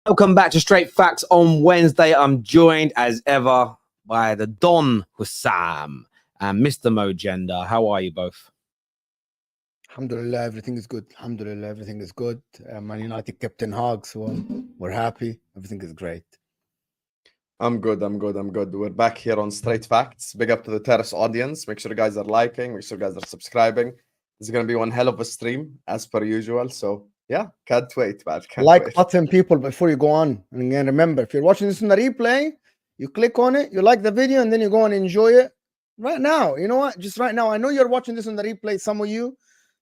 Welcome back to Straight Facts on Wednesday. I'm joined as ever by the Don Husam and Mr. Mojenda. How are you both? Alhamdulillah, everything is good. Alhamdulillah, everything is good. Man United captain Hag, so we're happy. Everything is great. I'm good. We're back here on Straight Facts. Big up to the Terrace audience. Make sure you guys are liking. Make sure you guys are subscribing. This is going to be one hell of a stream, as per usual. So, yeah, can't wait, man. Can't like wait. button, people, before you go on. And again, remember, if you're watching this in the replay, you click on it, you like the video, and then you go and enjoy it right now. You know what? Just right now. I know you're watching this on the replay. Some of you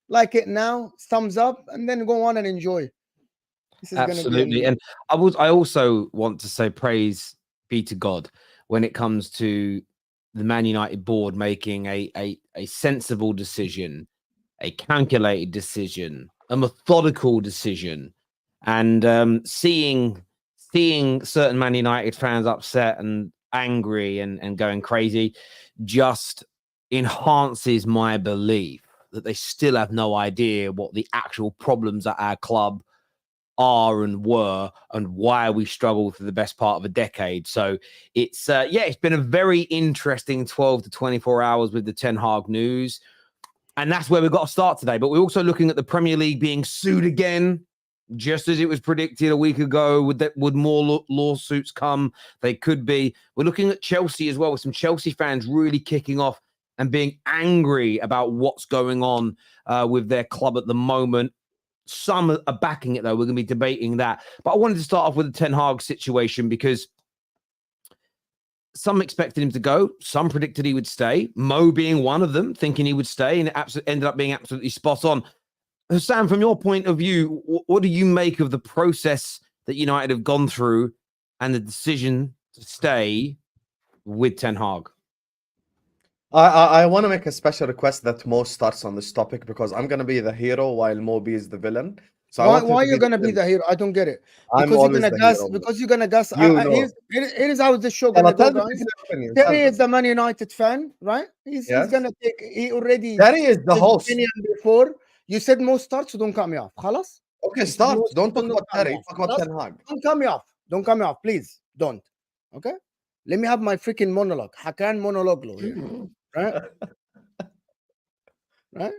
like it now. Thumbs up, and then go on and enjoy. This is Absolutely. And I also want to say praise be to God when it comes to the Man United board making a sensible decision, a calculated decision, a methodical decision, and seeing certain Man United fans upset and angry and going crazy just enhances my belief that they still have no idea what the actual problems at our club are and were and why we struggled for the best part of a decade. So it's it's been a very interesting 12 to 24 hours with the Ten Hag news. And that's where we've got to start today. But we're also looking at the Premier League being sued again, just as it was predicted a week ago. Would more lawsuits come? They could be. We're looking at Chelsea as well, with some Chelsea fans really kicking off and being angry about what's going on with their club at the moment. Some are backing it, though. We're going to be debating that. But I wanted to start off with the Ten Hag situation because some expected him to go. Some predicted he would stay. Mo being one of them, thinking he would stay, and it ended up being absolutely spot on. Husam, from your point of view, what do you make of the process that United have gone through and the decision to stay with Ten Hag? I want to make a special request that Mo starts on this topic because I'm going to be the hero while Mo is the villain. So why are you going to be the hero? I don't get it. Because you're going to guess. Because you're going to guess. Here is how this show going to go, guys. Terry is the Man United fan, right? He's going to take. He already. Terry is the host. Before you said Mo starts, so don't cut me off. Khalas? Okay, start. Don't talk about Terry. Talk about Ten Hag. Don't cut me off. Don't cut me off, please. Don't. Okay. Let me have my freaking monologue. Hakan monologue, right? Right.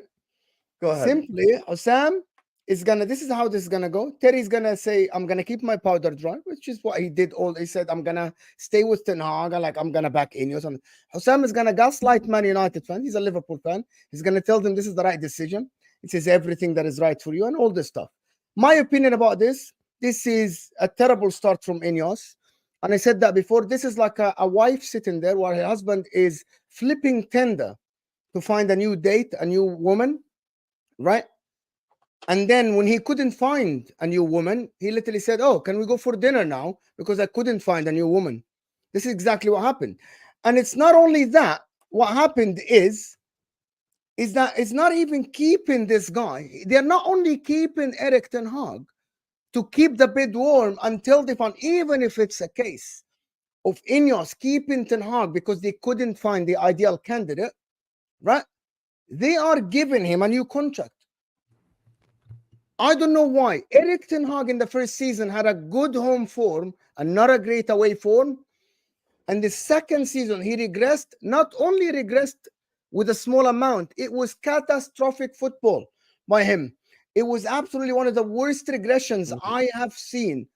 Go ahead. Simply, Husam is gonna. This is how this is gonna go. Terry's gonna say, "I'm gonna keep my powder dry," which is what he did. He said, "I'm gonna stay with Ten Hag. Like I'm gonna back Ineos." Husam is gonna gaslight Man United fan. He's a Liverpool fan. He's gonna tell them this is the right decision. It says everything that is right for you and all this stuff. My opinion about this is a terrible start from Ineos. And I said that before. This is like a wife sitting there while her husband is flipping tender to find a new date, a new woman, right? And then when he couldn't find a new woman, he literally said, "Oh, can we go for dinner now? Because I couldn't find a new woman." This is exactly what happened. And it's not only that. What happened is that it's not even keeping this guy. They're not only keeping Erik ten Hag to keep the bid warm until they found, even if it's a case of Ineos keeping Ten Hag because they couldn't find the ideal candidate, right? They are giving him a new contract. I don't know why. Erik ten Hag in the first season had a good home form and not a great away form. And the second season, he regressed, not only regressed with a small amount, it was catastrophic football by him. It was absolutely one of the worst regressions I have seen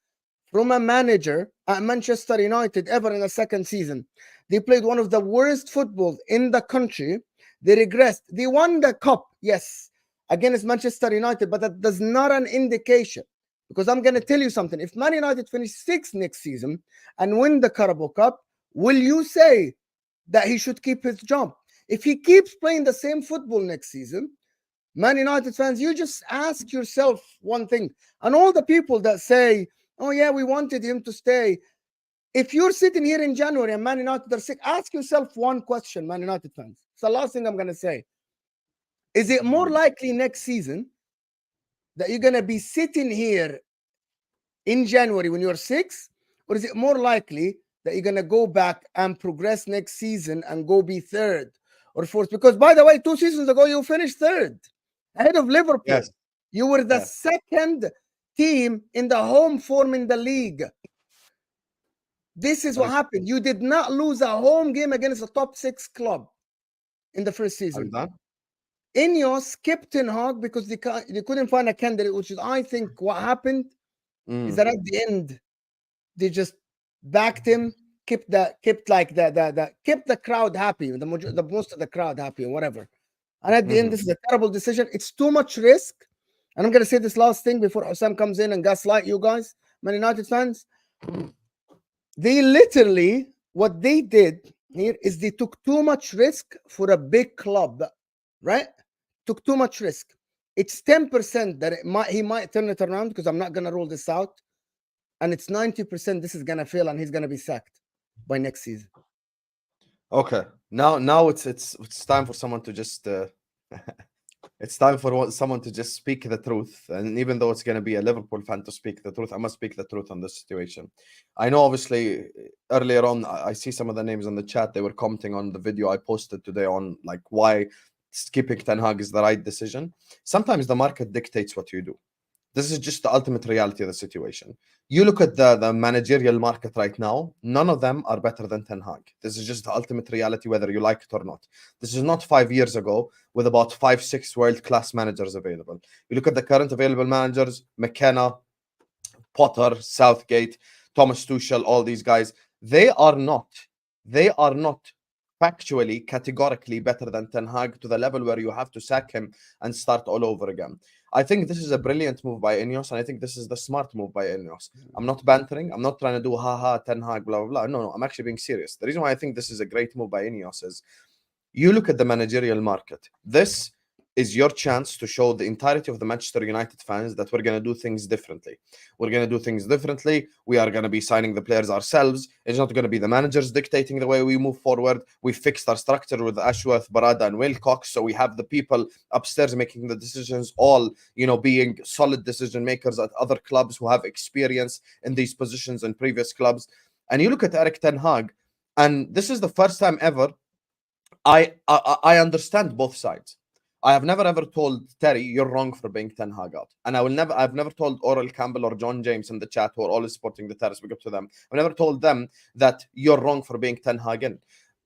from a manager at Manchester United ever in a second season. They played one of the worst football in the country. They regressed. They won the cup, yes, against Manchester United, but that does not an indication. Because I'm going to tell you something. If Man United finish 6th next season and win the Carabao Cup, will you say that he should keep his job? If he keeps playing the same football next season, Man United fans, you just ask yourself one thing. And all the people that say, "Oh yeah, we wanted him to stay." If you're sitting here in January and Man United are sick, ask yourself one question, Man United fans. It's the last thing I'm going to say. Is it more likely next season that you're going to be sitting here in January when you're 6, or is it more likely that you're gonna go back and progress next season and go be third or fourth? Because by the way, 2 seasons ago you finished third ahead of Liverpool. Yes. You were the Yes. second team in the home form in the league. This is what happened. You did not lose a home game against a top 6 club in the first season. Ineos skipped Ten Hag because they couldn't find a candidate, which is, I think, what happened is that at the end they just backed him, kept the crowd happy, the most of the crowd happy, or whatever. And at the end, this is a terrible decision. It's too much risk. And I'm gonna say this last thing before Husam comes in and gaslight you guys, Man United fans. They literally, what they did here is they took too much risk for a big club, right? Took too much risk. It's 10% that he might turn it around, because I'm not gonna rule this out, and it's 90% this is gonna fail and he's gonna be sacked by next season. Okay, now it's time for someone to just it's time for someone to just speak the truth. And even though it's going to be a Liverpool fan to speak the truth, I must speak the truth on this situation. I know, obviously, earlier on, I see some of the names in the chat. They were commenting on the video I posted today on like why skipping Ten Hag is the right decision. Sometimes the market dictates what you do. This is just the ultimate reality of the situation. You look at the managerial market right now, none of them are better than Ten Hag. This is just the ultimate reality, whether you like it or not. This is not 5 years ago with about 5-6 world-class managers available. You look at the current available managers, McKenna, Potter, Southgate, Thomas Tuchel, all these guys, they are not factually, categorically better than Ten Hag to the level where you have to sack him and start all over again. I think this is a brilliant move by Ineos, and I think this is the smart move by Ineos. I'm not bantering. I'm not trying to do haha, Ten Hag, blah, blah, blah. No, I'm actually being serious. The reason why I think this is a great move by Ineos is you look at the managerial market. This is your chance to show the entirety of the Manchester United fans that we're going to do things differently. We're going to do things differently. We are going to be signing the players ourselves. It's not going to be the managers dictating the way we move forward. We fixed our structure with Ashworth, Barada, and Wilcox. So we have the people upstairs making the decisions, all, being solid decision makers at other clubs who have experience in these positions in previous clubs. And you look at Erik Ten Hag, and this is the first time ever I understand both sides. I have never ever told Terry you're wrong for being Ten Hag out, and I've never told Oral Campbell or John James in the chat, who are always supporting the Terrace. Big up to them. I've never told them that you're wrong for being Ten Hag in,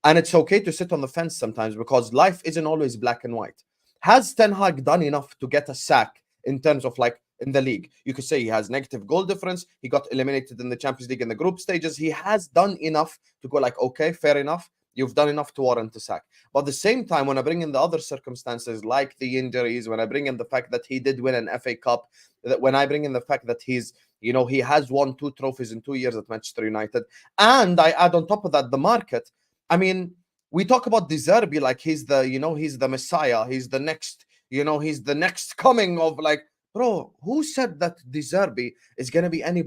and it's okay to sit on the fence sometimes, because life isn't always black and white. Has Ten Hag done enough to get a sack in terms of like in the league? You could say he has negative goal difference. He got eliminated in the Champions League in the group stages. He has done enough to go like, okay, fair enough. You've done enough to warrant a sack. But at the same time, when I bring in the other circumstances like the injuries, when I bring in the fact that he did win an FA Cup, that when I bring in the fact that he has won 2 trophies in 2 years at Manchester United, and I add on top of that the market. I mean, we talk about De Zerbi like he's the Messiah, he's the next, he's the next coming of like, bro, who said that De Zerbi is going to be any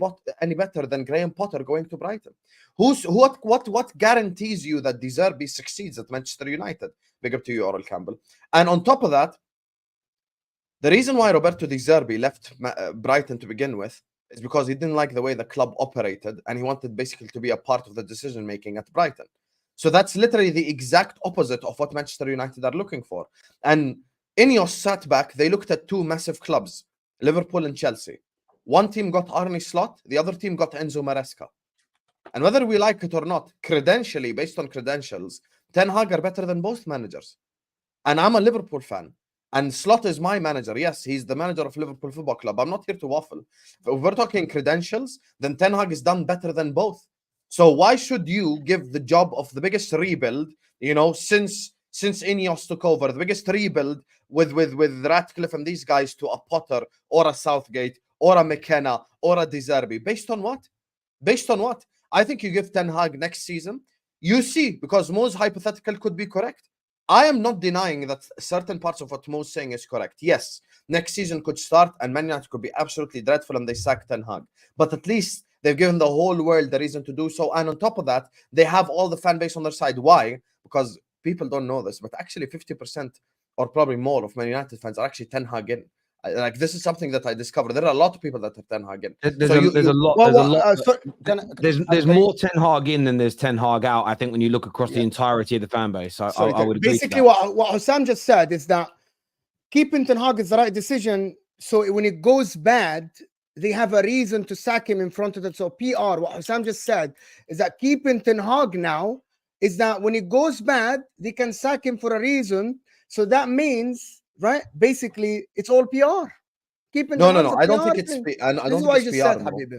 better than Graham Potter going to Brighton? What guarantees you that De Zerbi succeeds at Manchester United? Big up to you, Oral Campbell. And on top of that, the reason why Roberto De Zerbi left Brighton to begin with is because he didn't like the way the club operated, and he wanted basically to be a part of the decision making at Brighton. So that's literally the exact opposite of what Manchester United are looking for. And Ineos sat back. They looked at 2 massive clubs, Liverpool and Chelsea. One team got Arne Slot, the other team got Enzo Maresca. And whether we like it or not, credentially, based on credentials, Ten Hag are better than both managers. And I'm a Liverpool fan. And Slot is my manager. Yes, he's the manager of Liverpool Football Club. I'm not here to waffle. If we're talking credentials, then Ten Hag is done better than both. So why should you give the job of the biggest rebuild, since Ineos took over, the biggest rebuild with Ratcliffe and these guys, to a Potter or a Southgate or a McKenna or a De Zerbi? Based on what? Based on what? I think you give Ten Hag next season. You see, because Mo's hypothetical could be correct. I am not denying that certain parts of what Mo's saying is correct. Yes, next season could start and Man United could be absolutely dreadful and they sack Ten Hag. But at least they've given the whole world the reason to do so. And on top of that, they have all the fan base on their side. Why? Because people don't know this, but actually 50% or probably more of Man United fans are actually Ten Hag in. Like this is something that I discovered. There are a lot of people that have Ten Hag in. There's So a lot. Well, There's a lot. so, There's more Ten Hag in than there's Ten Hag out. I think when you look across the Yeah. entirety of the fan base, I Sorry, would agree to basically that. what Husam just said is that keeping Ten Hag is the right decision. So when it goes bad, they have a reason to sack him in front of them. So PR, what Husam just said is that keeping Ten Hag now is that when it goes bad, they can sack him for a reason. So that means, right? Basically, it's all PR. Keeping No, Ten no, Hag's no. a I don't PR think it's. thing. I This don't is think what I it's just PR. said, No. Habib.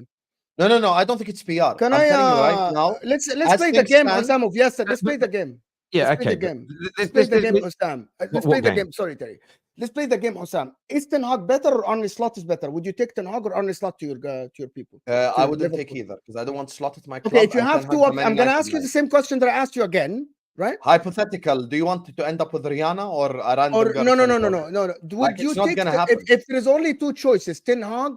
No. I don't think it's PR. Can I'm I telling you right now. let's as play the things game, stand- Husam, of yesterday. Let's play the game. Yeah, Let's play okay. the game. Let's Let's play the game, let's- Husam. Let's what play the game? game. Sorry, Terry. Let's play the game, Husam. Is Ten Hag better or Arne Slot is better? Would you take Ten Hag or Arne Slot to your people? I to wouldn't take Liverpool? either because I don't want Slot at my club. Okay, if you and have Ten two, Hag's a Man I'm gonna United ask you man. the same question that I asked you again, right? Hypothetical. Do you want to end up with Rihanna or a random Or girl no. from club? Would Like, you it's not take gonna happen. if there is only two choices, Ten Hag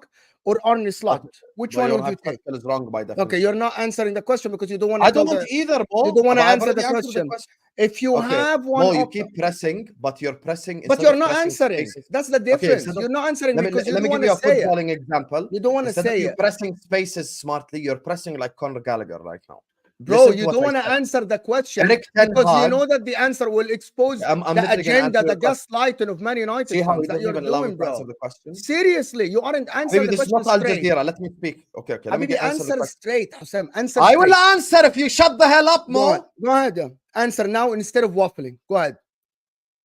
or Arne Slot? Which But one your would you take? hypothetical is wrong by definition. Okay, you're not answering the question because you don't want to. I don't want either, Mo. You don't want to But I've answer the already answered question. If you Okay, have one, Mo, you option, keep pressing, but you're pressing. but instead you're of not pressing answering. spaces. That's the difference. instead of- You're not answering Let me, because you let me don't give want you to a say it. footballing example. You don't want to Instead of say you it, pressing spaces smartly, you're pressing like Conor Gallagher right now. bro. Listen to You what don't I want to said. answer the question Eric Ten because you Hag- know that the answer will expose I'm the literally gonna agenda, answer the your question. gaslighting of Man United See how fans you that don't you're even allow me doing, to answer bro. the question? Seriously, you aren't answering Maybe the this is question not Al straight. Jazeera. Let me speak. Okay. Let me Habibi, answer the answer question. straight, Husam. Answer I will straight. answer if you shut the hell up, Go ahead. Mo. Go ahead. Answer now instead of waffling. Go ahead.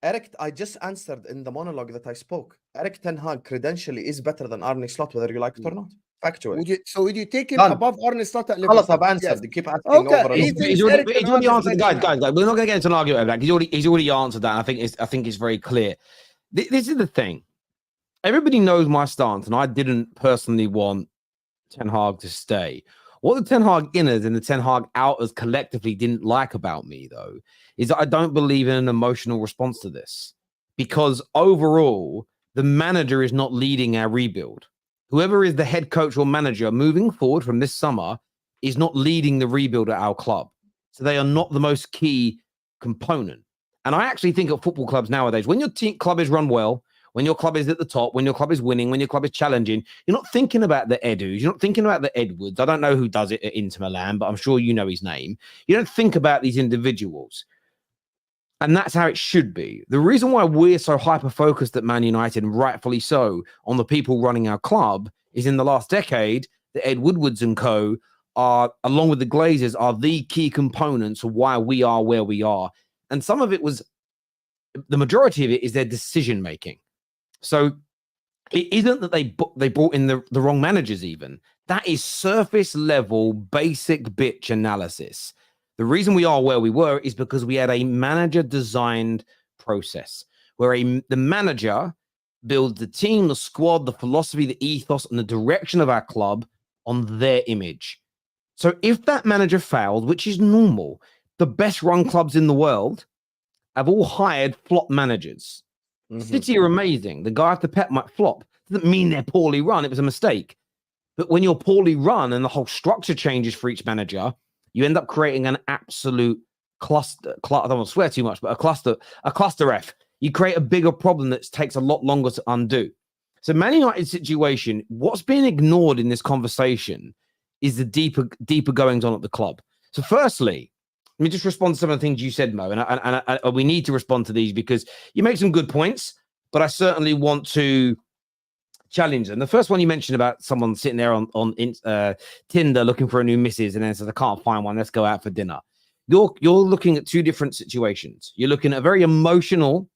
Eric, I just answered in the monologue that I spoke. Eric Ten Hag credentially is better than Arne Slot, whether you like it or not. Factually. Would you take him Done. above Arne Slot at خلاص, Liverpool? I've answered. Yes. You keep asking Okay, over and he over. thinks Eric Ten he's already Hag is answered, better. guys. We're not going to get into an argument over that. He's already answered that. And I think it's very clear. This is the thing. Everybody knows my stance, and I didn't personally want Ten Hag to stay. What the Ten Hag inners and the Ten Hag outers collectively didn't like about me, though, is that I don't believe in an emotional response to this. Because overall, the manager is not leading our rebuild. Whoever is the head coach or manager moving forward from this summer is not leading the rebuild at our club. So they are not the most key component. And I actually think at football clubs nowadays, when your club is run well, when your club is at the top, when your club is winning, when your club is challenging, you're not thinking about the Edus, you're not thinking about the Edwards. I don't know who does it at Inter Milan, but I'm sure you know his name. You don't think about these individuals. And that's how it should be. The reason why we're so hyper-focused at Man United, and rightfully so, on the people running our club is in the last decade, the Ed Woodwards and co. are, along with the Glazers, are the key components of why we are where we are. And some of it was, the majority of it is their decision-making. So it isn't that they brought in the wrong managers even. That is surface-level, basic bitch analysis. The reason we are where we were is because we had a manager-designed process where the manager builds the team, the squad, the philosophy, the ethos, and the direction of our club on their image. So if that manager failed, which is normal, the best-run clubs in the world have all hired flop managers. City are amazing. The guy after Pep might flop. Doesn't mean they're poorly run. It was a mistake. But when you're poorly run and the whole structure changes for each manager, you end up creating an absolute cluster. I don't want to swear too much, but a cluster F. You create a bigger problem that takes a lot longer to undo. So Man United situation, what's being ignored in this conversation is the deeper goings on at the club. So firstly, let me just respond to some of the things you said, Mo, and we need to respond to these because you make some good points, but I certainly want to challenge them. The first one you mentioned about someone sitting there on Tinder looking for a new missus and then says, I can't find one, let's go out for dinner. You're looking at two different situations. You're looking at a very emotional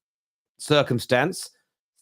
circumstance,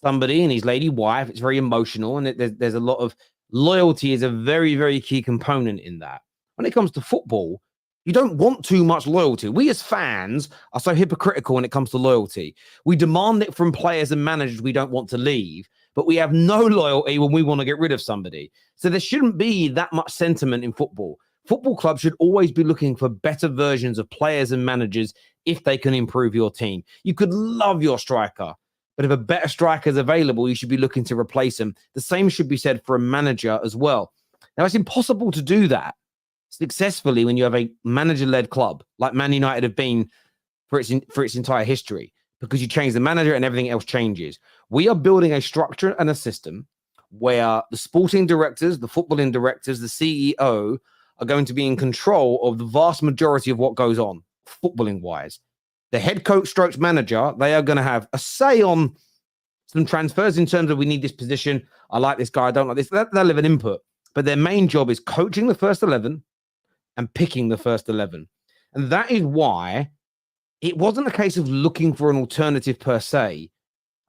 somebody and his lady wife, it's very emotional, and there's a lot of loyalty is a very, very key component in that. When it comes to football, you don't want too much loyalty. We as fans are so hypocritical when it comes to loyalty. We demand it from players and managers we don't want to leave, but we have no loyalty when we want to get rid of somebody. So there shouldn't be that much sentiment in football. Football clubs should always be looking for better versions of players and managers if they can improve your team. You could love your striker, but if a better striker is available, you should be looking to replace him. The same should be said for a manager as well. Now, it's impossible to do that successfully when you have a manager-led club like Man United have been for its entire history. because you change the manager and everything else changes. We are building a structure and a system where the sporting directors, the footballing directors, the CEO are going to be in control of the vast majority of what goes on, footballing wise. The head coach strokes manager, they are going to have a say on some transfers in terms of we need this position. I like this guy, I don't like this. They'll have an input. But their main job is coaching the first 11 and picking the first 11. And that is why it wasn't a case of looking for an alternative per se.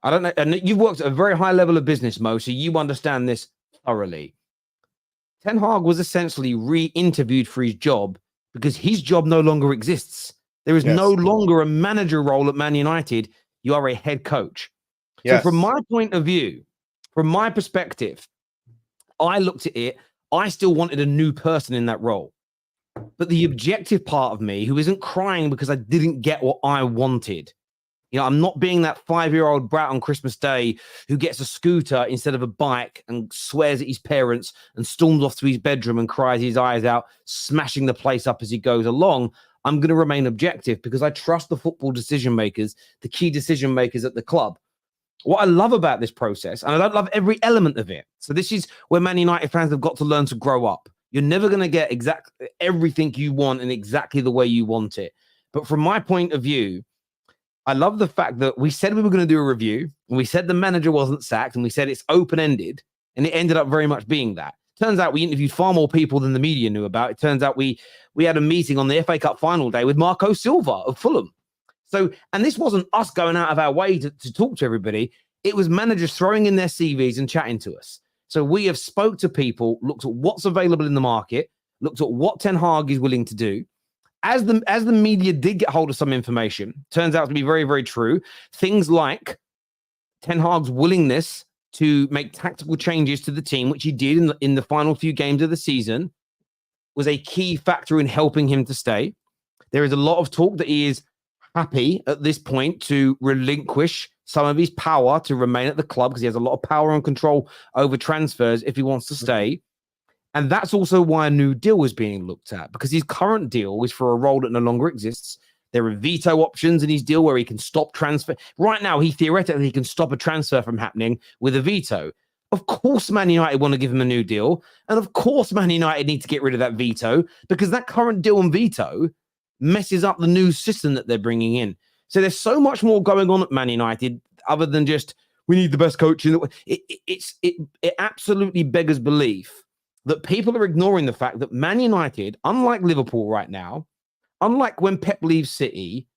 I don't know. And you've worked at a very high level of business, Mo, so you understand this thoroughly. Ten Hag was essentially re-interviewed for his job because his job no longer exists. There is no longer a manager role at Man United. You are a head coach. So from my point of view, from my perspective, I looked at it. I still wanted a new person in that role. But the objective part of me, who isn't crying because I didn't get what I wanted, you know, I'm not being that 5-year-old brat on Christmas Day who gets a scooter instead of a bike and swears at his parents and storms off to his bedroom and cries his eyes out, smashing the place up as he goes along. I'm going to remain objective because I trust the football decision makers, the key decision makers at the club. What I love about this process, and I don't love every element of it. So this is where Man United fans have got to learn to grow up. You're never going to get exactly everything you want and exactly the way you want it. But from my point of view, I love the fact that we said we were going to do a review, and we said the manager wasn't sacked, and we said it's open-ended, and it ended up very much being that. Turns out we interviewed far more people than the media knew about. It turns out we had a meeting on the FA Cup final day with Marco Silva of Fulham. So, and this wasn't us going out of our way to talk to everybody. It was managers throwing in their CVs and chatting to us. So we have spoke to people, looked at what's available in the market, looked at what Ten Hag is willing to do. As the media did get hold of some information, turns out to be very, very true. Things like Ten Hag's willingness to make tactical changes to the team, which he did in the final few games of the season, was a key factor in helping him to stay. There is a lot of talk that he is happy at this point to relinquish some of his power to remain at the club because he has a lot of power and control over transfers if he wants to stay. And that's also why a new deal is being looked at, because his current deal is for a role that no longer exists. There are veto options in his deal where he can stop transfer. Right now, he theoretically can stop a transfer from happening with a veto. Of course, Man United want to give him a new deal. And of course, Man United need to get rid of that veto because that current deal and veto messes up the new system that they're bringing in. So there's so much more going on at Man United other than just, we need the best coach. It absolutely beggars belief that people are ignoring the fact that Man United, unlike Liverpool right now, unlike when Pep leaves City,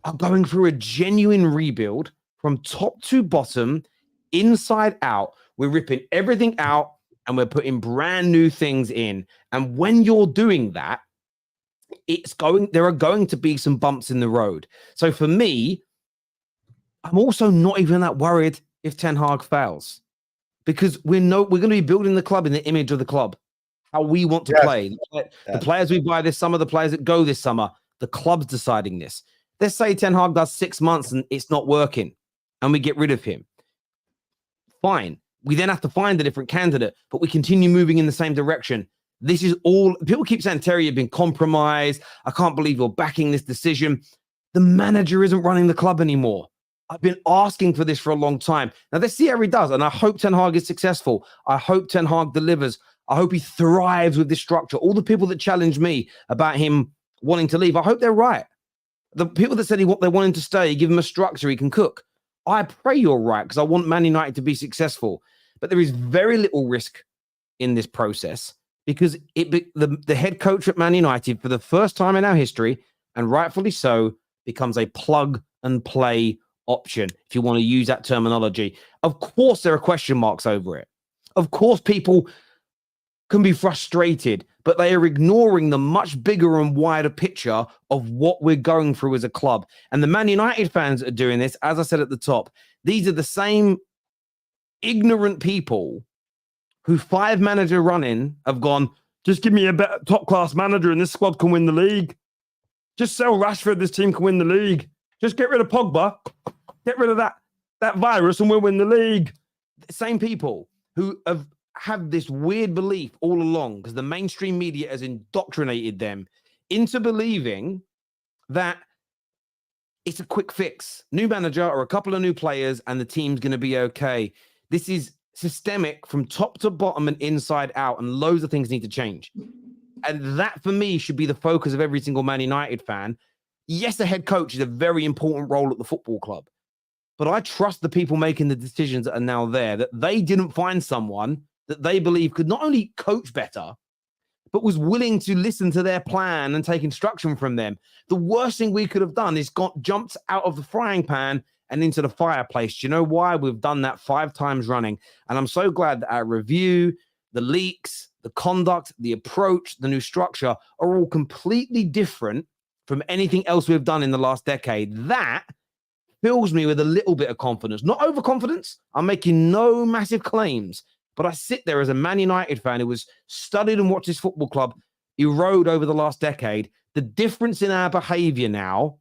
are going through a genuine rebuild from top to bottom, inside out. We're ripping everything out and we're putting brand new things in. And when you're doing that, there are going to be some bumps in the road. So for me, I'm also not even that worried if Ten Hag fails, because we're going to be building the club in the image of the club, how we want to play. The players we buy this summer, the players that go this summer, the club's deciding this. Let's say Ten Hag does 6 months and it's not working and we get rid of him. Fine. We then have to find a different candidate, but we continue moving in the same direction. This is all, people keep saying, Terry, you've been compromised. I can't believe you're backing this decision. The manager isn't running the club anymore. I've been asking for this for a long time. Now, let's see how he does. And I hope Ten Hag is successful. I hope Ten Hag delivers. I hope he thrives with this structure. All the people that challenged me about him wanting to leave, I hope they're right. The people that said they want him to stay, give him a structure he can cook. I pray you're right, because I want Man United to be successful. But there is very little risk in this process, because the head coach at Man United, for the first time in our history, and rightfully so, becomes a plug and play option, if you want to use that terminology. Of course, there are question marks over it. Of course, people can be frustrated, but they are ignoring the much bigger and wider picture of what we're going through as a club. And the Man United fans are doing this, as I said at the top. These are the same ignorant people who 5 manager running have gone, just give me a better top-class manager and this squad can win the league. Just sell Rashford, this team can win the league. Just get rid of Pogba, get rid of that virus and we'll win the league. The same people who have this weird belief all along, because the mainstream media has indoctrinated them into believing that it's a quick fix. New manager or a couple of new players, and the team's going to be okay. This is systemic from top to bottom and inside out, and loads of things need to change. And that, for me, should be the focus of every single Man United fan. Yes, the head coach is a very important role at the football club, but I trust the people making the decisions that are now there, that they didn't find someone that they believe could not only coach better, but was willing to listen to their plan and take instruction from them. The worst thing we could have done is jumped out of the frying pan and into the fireplace. Do you know why? We've done that 5 times running. And I'm so glad that our review, the leaks, the conduct, the approach, the new structure are all completely different from anything else we've done in the last decade. That fills me with a little bit of confidence. Not overconfidence. I'm making no massive claims. But I sit there as a Man United fan who has studied and watched this football club erode over the last decade. The difference in our behavior now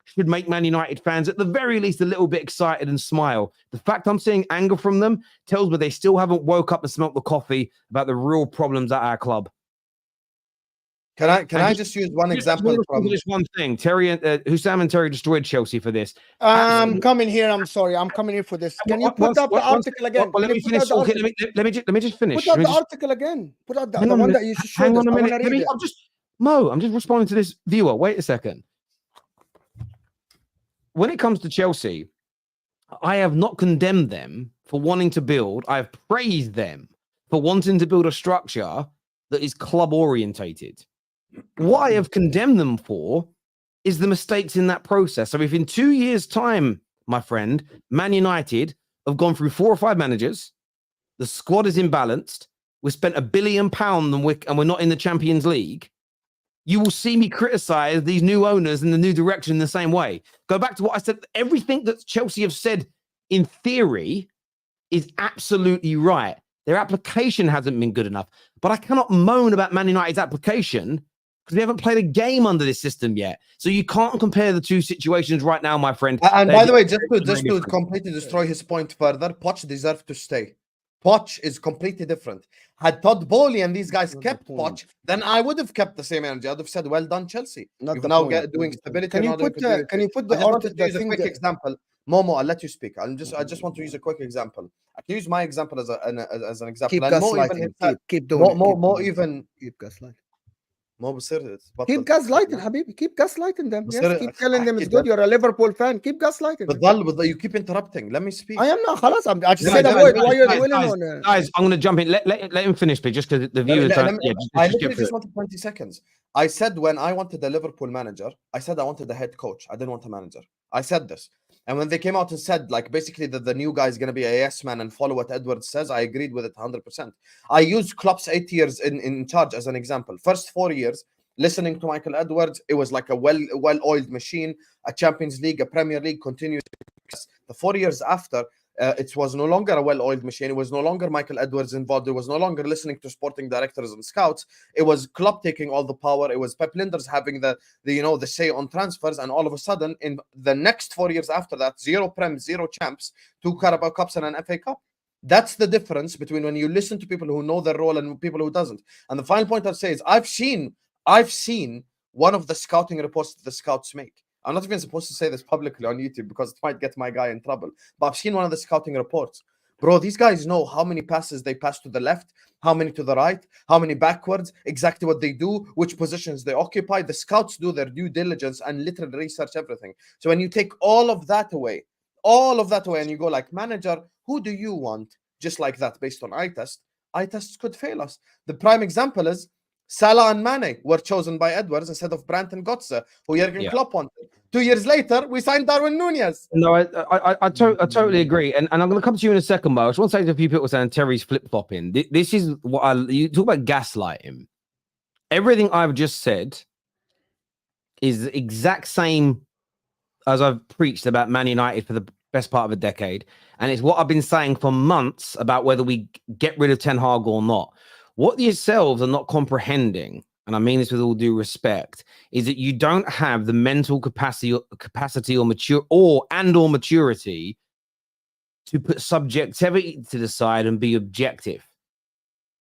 should make Man United fans, at the very least, a little bit excited and smile. The fact I'm seeing anger from them tells me they still haven't woke up and smelt the coffee about the real problems at our club. Can I just use one example from this one thing? Terry, Husam and Terry destroyed Chelsea for this. I'm coming here. I'm sorry. I'm coming here for this. Can you put up the article again? Well, let me finish. Okay, let me just finish. Put out the article again. Put out the one that you should show. Hang on a minute. I'm just responding to this viewer. Wait a second. When it comes to Chelsea, I have not condemned them for wanting to build. I have praised them for wanting to build a structure that is club orientated. What I have condemned them for is the mistakes in that process. So if in 2 years' time, my friend, Man United have gone through 4 or 5 managers, the squad is imbalanced, we spent £1 billion and we're not in the Champions League, you will see me criticize these new owners in the new direction in the same way. Go back to what I said. Everything that Chelsea have said in theory is absolutely right. Their application hasn't been good enough. But I cannot moan about Man United's application because we haven't played a game under this system yet. So you can't compare the two situations right now, my friend. And by the way, just to completely destroy his point further, Poch deserved to stay. Poch is completely different. Had Todd Bowley and these guys kept Poch, then I would have kept the same energy. I'd have said, "Well done, Chelsea. You've now doing stability." Can you put the quick example? Momo, I'll let you speak. I just want to use a quick example. I can use my example as an example. Keep gaslighting. Keep doing it. Keep gaslighting. Keep gaslighting, Habibi. Keep gaslighting them. Yes, keep telling them it's good. You're a Liverpool fan. Keep gaslighting. But you keep interrupting. Let me speak. I am not. I just said why you're willing on. Guys, I'm going to jump in. Let him finish, please, just because the viewers don't. I literally just wanted 20 seconds. I said when I wanted the Liverpool manager, I said I wanted the head coach. I didn't want a manager. I said this. And when they came out and said, like, basically that the new guy is going to be a yes man and follow what Edwards says, I agreed with it 100%. I used Klopp's 8 years in charge as an example. First 4 years, listening to Michael Edwards, it was like a well-oiled machine, a Champions League, a Premier League, continuous. The 4 years after, it was no longer a well-oiled machine. It was no longer Michael Edwards involved. It was no longer listening to sporting directors and scouts. It was Klopp taking all the power. It was Pep Linders having the say on transfers. And all of a sudden, in the next 4 years after that, 0 Prem, 0 champs, 2 Carabao Cups and an FA Cup. That's the difference between when you listen to people who know their role and people who doesn't. And the final point I'd say is I've seen one of the scouting reports that the scouts make. I'm not even supposed to say this publicly on YouTube because it might get my guy in trouble. But I've seen one of the scouting reports. Bro, these guys know how many passes they pass to the left, how many to the right, how many backwards, exactly what they do, which positions they occupy. The scouts do their due diligence and literally research everything. So when you take all of that away, and you go like, manager, who do you want? Just like that, based on eye tests could fail us. The prime example is Salah and Mane were chosen by Edwards instead of Brandt and Götze, who Jurgen Klopp wanted. 2 years later, we signed Darwin Núñez. No, I totally agree. And I'm going to come to you in a second, Mo. I just want to say to a few people saying Terry's flip-flopping. This is what you talk about gaslighting. Everything I've just said is the exact same as I've preached about Man United for the best part of a decade. And it's what I've been saying for months about whether we get rid of Ten Hag or not. What yourselves are not comprehending, and I mean this with all due respect, is that you don't have the mental capacity or maturity to put subjectivity to the side and be objective.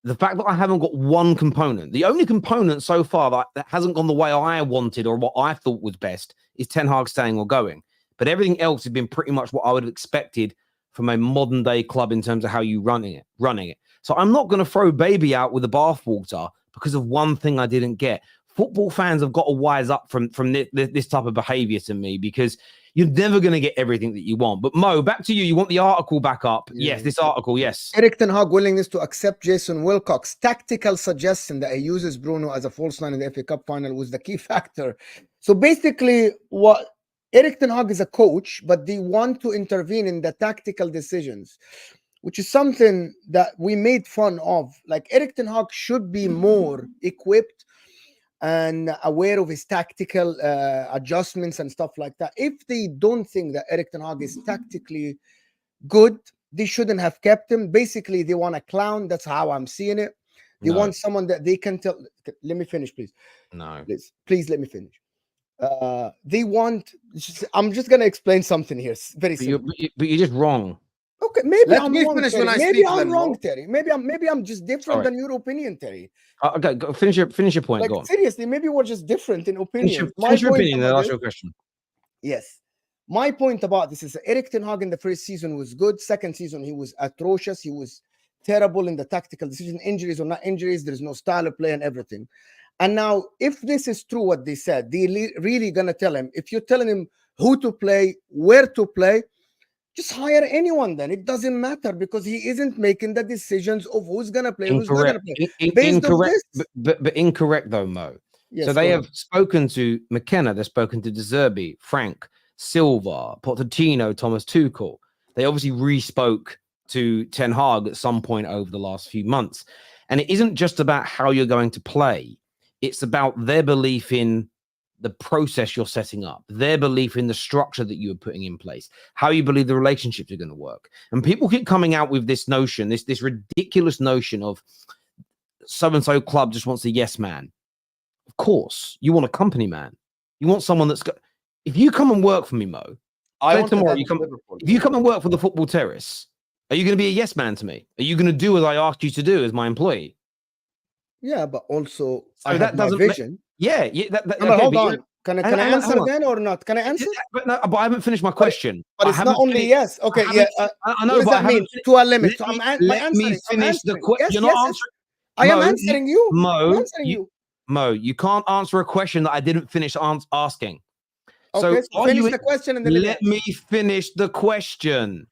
the fact that I haven't got one component, the only component so far that hasn't gone the way I wanted or what I thought was best is Ten Hag staying or going. But everything else has been pretty much what I would have expected from a modern day club in terms of how you running it. So I'm not going to throw baby out with the bathwater because of one thing I didn't get. Football fans have got to wise up from this type of behavior to me, because you're never going to get everything that you want. But Mo, back to you. You want the article back up? Yeah. Yes, this article, yes. Erik ten Hag willingness to accept Jason Wilcock's tactical suggestion that he uses Bruno as a false nine in the FA Cup final was the key factor. So basically, what Erik ten Hag is a coach, but they want to intervene in the tactical decisions, which is something that we made fun of. Like, Erik ten Hag should be more equipped and aware of his tactical adjustments and stuff like that. If they don't think that Erik ten Hag is tactically good, they shouldn't have kept him. Basically, they want a clown. That's how I'm seeing it. They want someone that they can tell. Let me finish, please. No. Please let me finish. They want. I'm just gonna explain something here. Very simple. But you're just wrong. Okay, maybe Let I'm me wrong, finish Terry. when I Maybe speak, I'm then, wrong, Mo. Terry. Maybe I'm just different than your opinion, Terry. Okay, go, finish your point. Like, go on. seriously, maybe we're just different in opinion. Finish your opinion, then I'll ask you a question. Yes. My point about this is that Erik ten Hag in the first season was good. Second season, he was atrocious. He was terrible in the tactical decision. Injuries or not injuries, there's no style of play and everything. And now, if this is true, what they said, they really going to tell him, if you're telling him who to play, where to play, just hire anyone then. It doesn't matter, because he isn't making the decisions of who's going to play, who's not going to play. Incorrect. But incorrect, though, Mo. Yes, so they have spoken to McKenna, they've spoken to De Zerbi, Frank, Silva, Pochettino, Thomas Tuchel. They obviously re-spoke to Ten Hag at some point over the last few months. And it isn't just about how you're going to play. It's about their belief in the process you're setting up, their belief in the structure that you are putting in place, how you believe the relationships are going to work. And people keep coming out with this notion, this ridiculous notion of so-and-so club just wants a yes man. Of course, you want a company man. You want someone that's got... If you come and work for me, Mo, tomorrow if you come and work for the Football Terrace, are you going to be a yes man to me? Are you going to do as I asked you to do as my employee? Yeah, but also so I have my vision. Okay, hold on. Can I answer then or not? Can I answer? But I haven't finished my question. But it's not only yes. Okay, yeah. I know, what does that mean? To a limit. So let me finish the question. You're not answering. I am answering you. Mo, you can't answer a question that I didn't finish asking. Okay, so finish the question and then let me finish the question.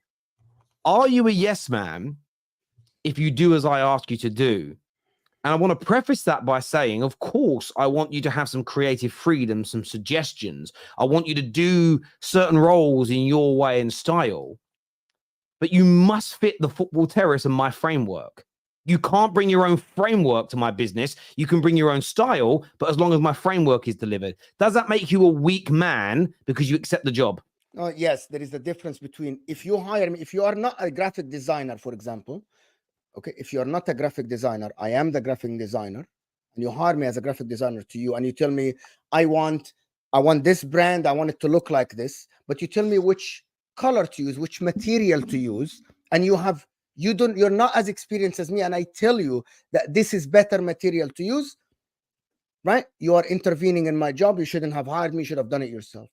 Are you a yes man if you do as I ask you to do? And I want to preface that by saying, of course, I want you to have some creative freedom, some suggestions. I want you to do certain roles in your way and style. But you must fit the Football Terrace and my framework. You can't bring your own framework to my business. You can bring your own style, but as long as my framework is delivered. Does that make you a weak man because you accept the job? Yes, there is a difference between, if you hire me, if you are not a graphic designer, for example, okay, if you're not a graphic designer, I am the graphic designer, and you hire me as a graphic designer to you, and you tell me, I want this brand, I want it to look like this, but you tell me which color to use, which material to use, and you're not as experienced as me, and I tell you that this is better material to use, right? You are intervening in my job. You shouldn't have hired me. You should have done it yourself.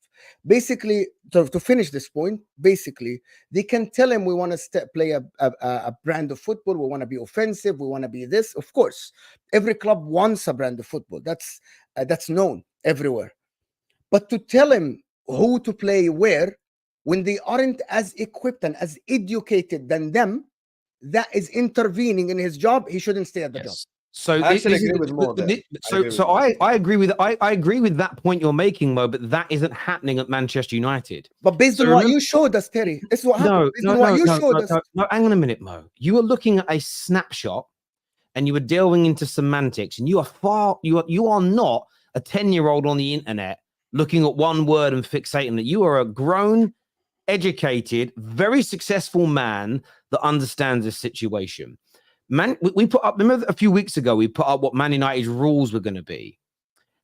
Basically, to finish this point, basically, they can tell him we want to play a brand of football. We want to be offensive. We want to be this. Of course, every club wants a brand of football. That's known everywhere. But to tell him who to play where, when they aren't as equipped and as educated than them, that is intervening in his job. He shouldn't stay at the job. So I agree with Mo. I agree with that point you're making, Mo, but that isn't happening at Manchester United. But based on what you showed us, Terry, this is what happened. No, hang on a minute, Mo. You were looking at a snapshot and you were delving into semantics, and you are not a 10-year-old on the internet looking at one word and fixating it. You are a grown, educated, very successful man that understands this situation. We put up, remember a few weeks ago, we put up what Man United's rules were going to be.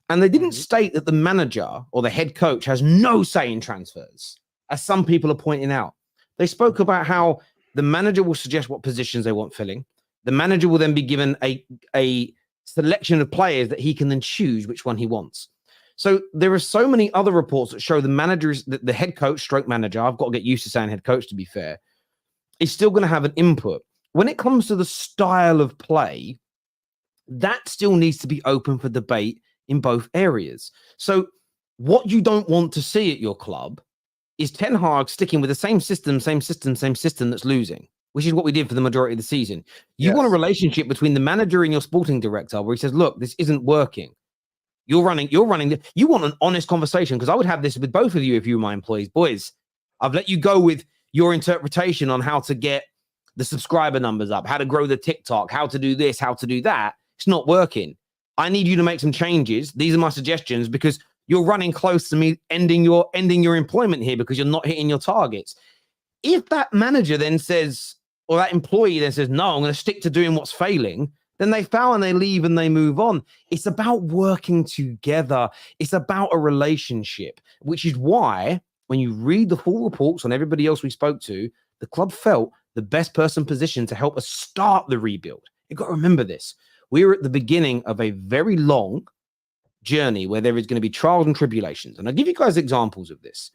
And they didn't state that the manager or the head coach has no say in transfers, as some people are pointing out. They spoke about how the manager will suggest what positions they want filling. The manager will then be given a selection of players that he can then choose which one he wants. So there are so many other reports that show the managers, the head coach, stroke manager, I've got to get used to saying head coach to be fair, is still going to have an input. When it comes to the style of play, that still needs to be open for debate in both areas. So what you don't want to see at your club is Ten Hag sticking with the same system that's losing, which is what we did for the majority of the season. You want a relationship between the manager and your sporting director where he says, look, this isn't working. You want an honest conversation, because I would have this with both of you if you were my employees. Boys, I've let you go with your interpretation on how to get the subscriber numbers up, how to grow the TikTok, how to do this, how to do that. It's not working. I need you to make some changes. These are my suggestions, because you're running close to me ending your employment here because you're not hitting your targets. If that manager then says, or that employee then says, no, I'm going to stick to doing what's failing, then they fail and they leave and they move on. It's about working together. It's about a relationship, which is why when you read the full reports on everybody else we spoke to, the club felt the best person positioned to help us start the rebuild. You've got to remember this. We're at the beginning of a very long journey where there is going to be trials and tribulations. And I'll give you guys examples of this.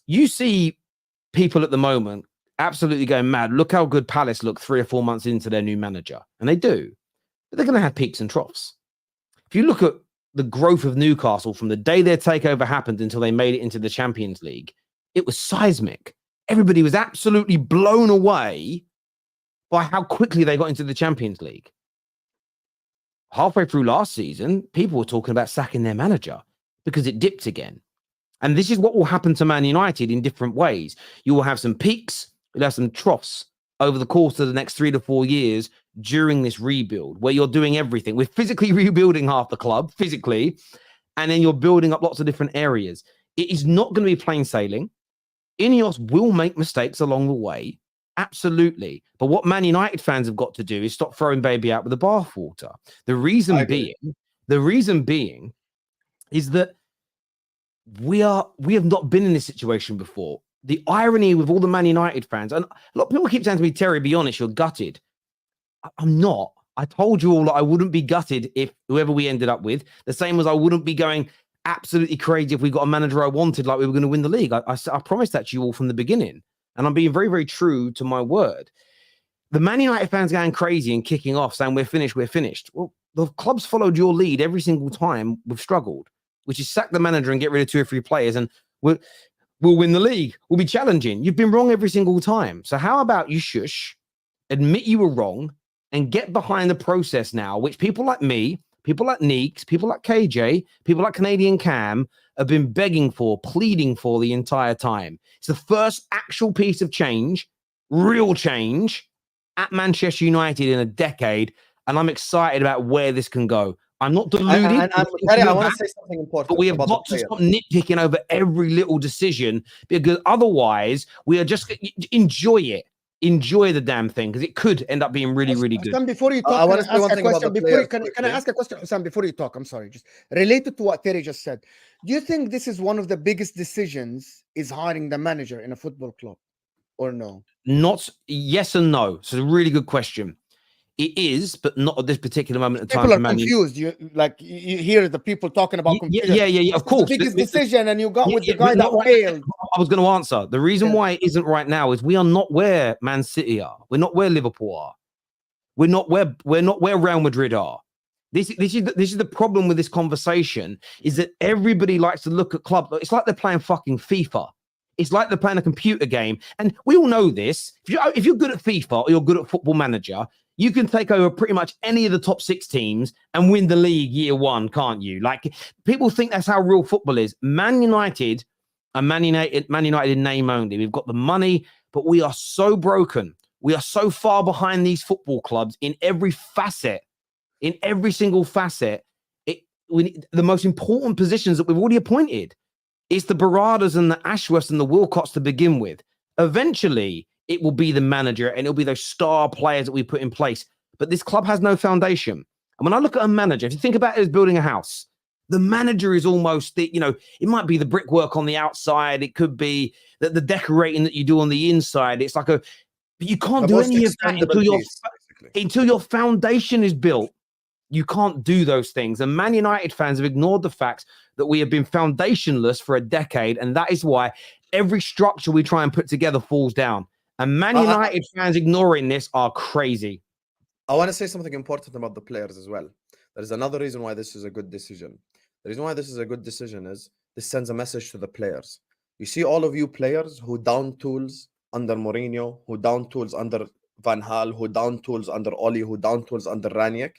You see people at the moment absolutely going mad. Look how good Palace look 3 or 4 months into their new manager. And they do. But they're going to have peaks and troughs. If you look at the growth of Newcastle from the day their takeover happened until they made it into the Champions League, it was seismic. Everybody was absolutely blown away by how quickly they got into the Champions League. Halfway through last season, people were talking about sacking their manager because it dipped again. And this is what will happen to Man United in different ways. You will have some peaks, you'll have some troughs over the course of the next 3 to 4 years during this rebuild, where you're doing everything. We're physically rebuilding half the club, physically, and then you're building up lots of different areas. It is not going to be plain sailing. Ineos will make mistakes along the way, absolutely. But what Man United fans have got to do is stop throwing baby out with the bathwater. The reason being is that we have not been in this situation before. The irony with all the Man United fans, and a lot of people keep saying to me, Terry, be honest, you're gutted. I'm not. I told you all that I wouldn't be gutted if whoever we ended up with, the same as I wouldn't be going absolutely crazy if we got a manager I wanted, like we were going to win the league. I promised that to you all from the beginning, and I'm being very, very true to my word. The Man United fans going crazy and kicking off saying we're finished. Well, the club's followed your lead every single time we've struggled, which is sack the manager and get rid of 2 or 3 players and we'll win the league. We'll be challenging. You've been wrong every single time. So how about you shush, admit you were wrong, and get behind the process now, which people like me, people like Neeks, people like KJ, people like Canadian Cam have been begging for, pleading for the entire time. It's the first actual piece of change, real change, at Manchester United in a decade, and I'm excited about where this can go. I'm not deluded. I want to say something important. But we have got to stop nitpicking over every little decision, because otherwise we are just enjoy it. Enjoy the damn thing, because it could end up being really, really good. Husam, before you talk, I want to ask a question. Can I ask a question, Husam, before you talk? I'm sorry, just related to what Terry just said. Do you think this is one of the biggest decisions is hiring the manager in a football club, or no? Not yes and no. So it's a really good question. It is, but not at this particular moment in time. People are confused. You hear the people talking about confusion. Yeah. Of course, the biggest decision, and you got with the guy that failed. I was going to answer. The reason why it isn't right now is we are not where Man City are. We're not where Liverpool are. We're not where Real Madrid are. This is the problem with this conversation, is that everybody likes to look at clubs. It's like they're playing fucking FIFA. It's like they're playing a computer game, and we all know this. If you're good at FIFA or you're good at Football Manager, you can take over pretty much any of the top 6 teams and win the league year 1, can't you? Like, people think that's how real football is. Man United and Man United in name only. We've got the money, but we are so broken. We are so far behind these football clubs in every facet, in every single facet. The most important positions that we've already appointed. It's the Baradas and the Ashworths and the Wilcotts to begin with. Eventually, it will be the manager and it'll be those star players that we put in place. But this club has no foundation. And when I look at a manager, if you think about it as building a house, the manager is almost it might be the brickwork on the outside. It could be the decorating that you do on the inside. It's like but you can't do any of that until until your foundation is built, you can't do those things. And Man United fans have ignored the fact that we have been foundationless for a decade, and that is why every structure we try and put together falls down. And Man United fans ignoring this are crazy. I want to say something important about the players as well. There's another reason why this is a good decision. The reason why this is a good decision is this sends a message to the players. You see all of you players who down tools under Mourinho, who down tools under Van Gaal, who down tools under Oli, who down tools under Ranić.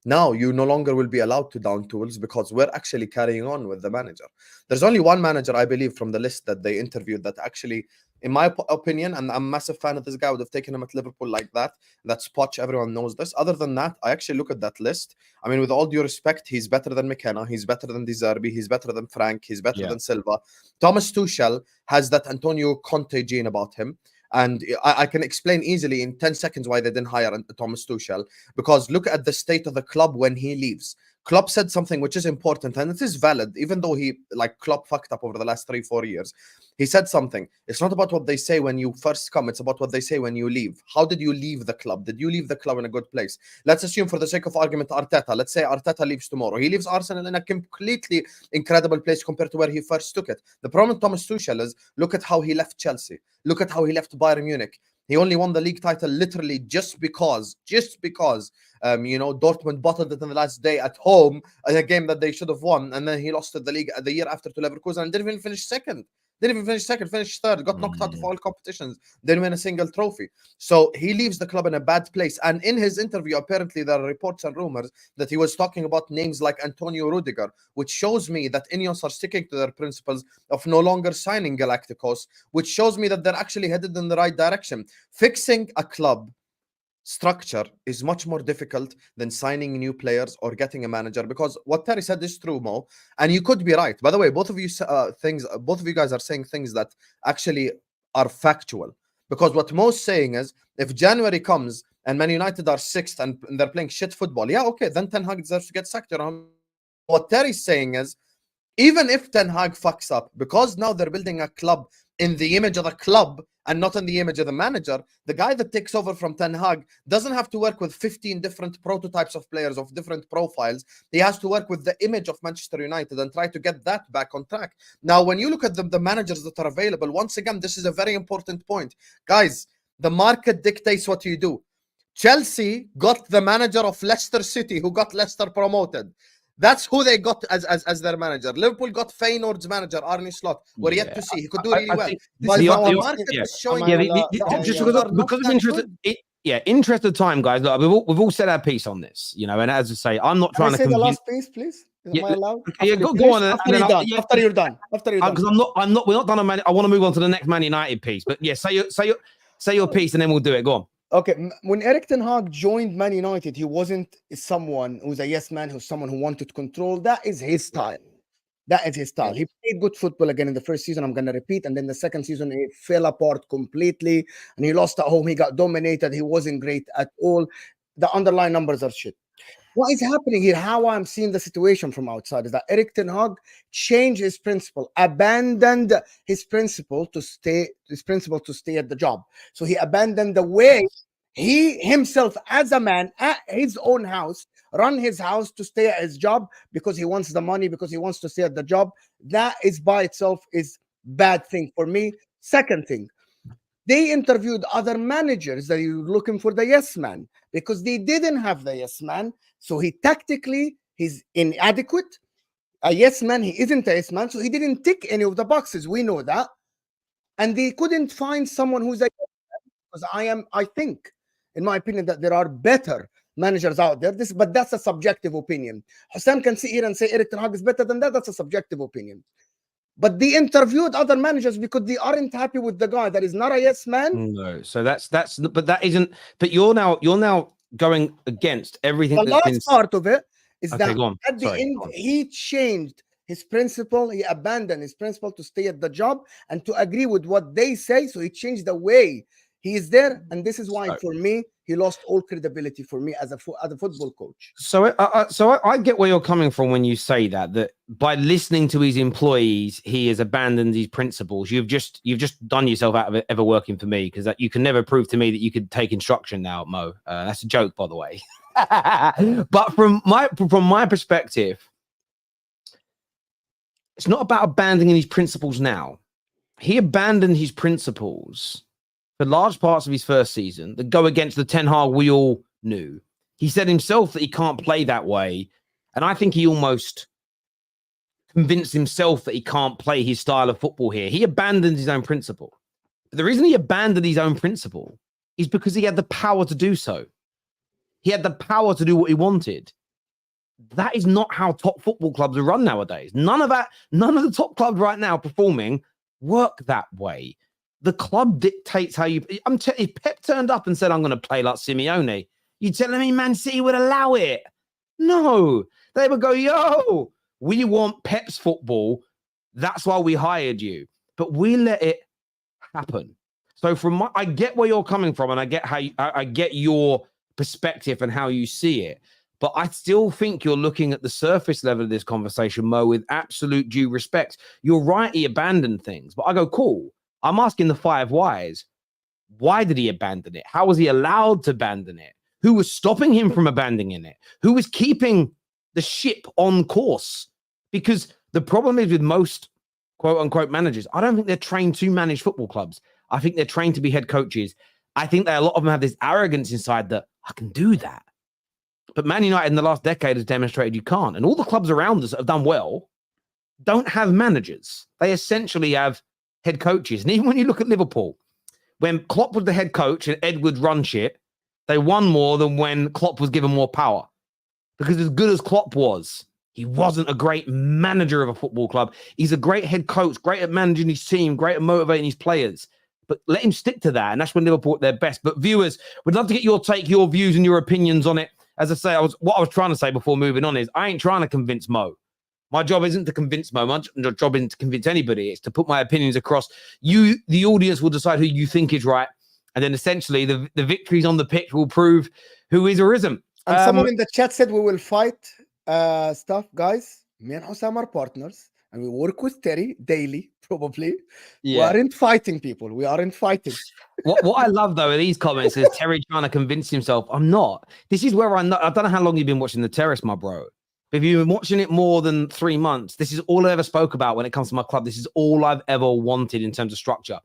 Now you no longer will be allowed to down tools because we're actually carrying on with the manager. There's only one manager, I believe, from the list that they interviewed that actually, in my opinion, and I'm a massive fan of this guy, would have taken him at Liverpool like that. That's Poch. Everyone knows this. Other than that, I actually look at that list. I mean, with all due respect, he's better than McKenna. He's better than De Zerbi. He's better than Frank. He's better than Silva. Thomas Tuchel has that Antonio Conte gene about him. And I can explain easily in 10 seconds why they didn't hire Thomas Tuchel. Because look at the state of the club when he leaves. Klopp said something which is important, and it is valid, even though Klopp fucked up over the last 3-4 years. He said something. It's not about what they say when you first come. It's about what they say when you leave. How did you leave the club? Did you leave the club in a good place? Let's assume, for the sake of argument, Arteta. Let's say Arteta leaves tomorrow. He leaves Arsenal in a completely incredible place compared to where he first took it. The problem with Thomas Tuchel is, look at how he left Chelsea. Look at how he left Bayern Munich. He only won the league title literally just because, Dortmund bottled it in the last day at home, a game that they should have won, and then he lost the league the year after to Leverkusen and didn't even finish second. Finished third, got knocked out of all competitions, didn't win a single trophy. So he leaves the club in a bad place. And in his interview, apparently there are reports and rumors that he was talking about names like Antonio Rudiger, which shows me that Ineos are sticking to their principles of no longer signing Galacticos, which shows me that they're actually headed in the right direction. Fixing a club structure is much more difficult than signing new players or getting a manager, because what Terry said is true, Mo, and you could be right. By the way, both of you guys are saying things that actually are factual, because what Mo's saying is, if January comes and Man United are 6th and they're playing shit football, yeah, okay, then Ten Hag deserves to get sacked. What Terry's saying is, even if Ten Hag fucks up, because now they're building a club in the image of the club and not in the image of the manager, the guy that takes over from Ten Hag doesn't have to work with 15 different prototypes of players of different profiles. He has to work with the image of Manchester United and try to get that back on track. Now, when you look at the managers that are available, once again, this is a very important point. Guys, the market dictates what you do. Chelsea got the manager of Leicester City, who got Leicester promoted. That's who they got as their manager. Liverpool got Feyenoord's manager, Arne Slot. We're yet to see. He could do really well. But the market is showing... Just because of interest of time, guys. Look, we've all said our piece on this, and as I say, I'm not trying to... Say the last piece, please. Am I allowed? Go on. After you're done. Because we're not done on Man. I want to move on to the next Man United piece. But yeah, say your piece, and then we'll do it. Go on. Okay, when Erik ten Hag joined Man United, he wasn't someone who's a yes man, who's someone who wanted control. That is his style. He played good football again in the first season, I'm going to repeat. And then the second season, he fell apart completely. And he lost at home. He got dominated. He wasn't great at all. The underlying numbers are shit. What is happening here, how I'm seeing the situation from outside, is that Erik ten Hag changed his principle, abandoned his principle to stay at the job. So he abandoned the way he himself, as a man at his own house, run his house to stay at his job because he wants the money, because he wants to stay at the job. That is by itself is bad thing for me. Second thing, they interviewed other managers that you were looking for the yes man, because they didn't have the yes man. So he's inadequate. A yes man, he isn't a yes man. So he didn't tick any of the boxes. We know that. And they couldn't find someone who's a yes man, because I think, in my opinion, that there are better managers out there. But that's a subjective opinion. Husam can sit here and say Erik ten Hag is better than that. That's a subjective opinion. But they interviewed other managers because they aren't happy with the guy that is not a yes man. No, so but that isn't. But you're now going against everything. The last part of it is that at the end he changed his principle. He abandoned his principle to stay at the job and to agree with what they say. So he changed the way he is there, and this is why for me he lost all credibility for me as a football coach. So I get where you're coming from when you say that by listening to his employees, he has abandoned these principles. You've just done yourself out of it ever working for me, because you can never prove to me that you could take instruction now, Mo. That's a joke, by the way. But from my perspective, it's not about abandoning his principles now. He abandoned his principles for large parts of his first season that go against the Ten Hag we all knew. He said himself that he can't play that way. And I think he almost convinced himself that he can't play his style of football here. He abandoned his own principle. But the reason he abandoned his own principle is because he had the power to do so. He had the power to do what he wanted. That is not how top football clubs are run nowadays. None of the top clubs right now performing work that way. The club dictates how you. If Pep turned up and said, "I'm going to play like Simeone," you telling me Man City would allow it? No, they would go, "Yo, we want Pep's football. That's why we hired you." But we let it happen. So I get where you're coming from, and I get I get your perspective and how you see it. But I still think you're looking at the surface level of this conversation, Mo, with absolute due respect. You're right, he abandoned things. But I go, cool. I'm asking the 5 whys. Why did he abandon it? How was he allowed to abandon it? Who was stopping him from abandoning it? Who was keeping the ship on course? Because the problem is with most quote-unquote managers, I don't think they're trained to manage football clubs. I think they're trained to be head coaches. I think that a lot of them have this arrogance inside that I can do that. But Man United in the last decade has demonstrated you can't. And all the clubs around us that have done well don't have managers. They essentially have head coaches. And even when you look at Liverpool, when Klopp was the head coach and Edwards run shit, they won more than when Klopp was given more power. Because as good as Klopp was, he wasn't a great manager of a football club. He's a great head coach, great at managing his team, great at motivating his players. But let him stick to that. And that's when Liverpool at their best. But viewers, we'd love to get your take, your views and your opinions on it. As I say, what I was trying to say before moving on is I ain't trying to convince Mo. My job isn't to convince Mo. My job isn't to convince anybody. It's to put my opinions across. You, the audience, will decide who you think is right. And then essentially the victories on the pitch will prove who is or isn't. And someone in the chat said we will fight stuff. Guys, me and Husam are partners. And we work with Terry daily, probably. Yeah. We aren't fighting people. We aren't fighting. What I love, though, in these comments is Terry trying to convince himself. I'm not. This is where I don't know how long you've been watching The Terrace, my bro. But if you've been watching it more than 3 months, this is all I ever spoke about when it comes to my club. This is all I've ever wanted in terms of structure.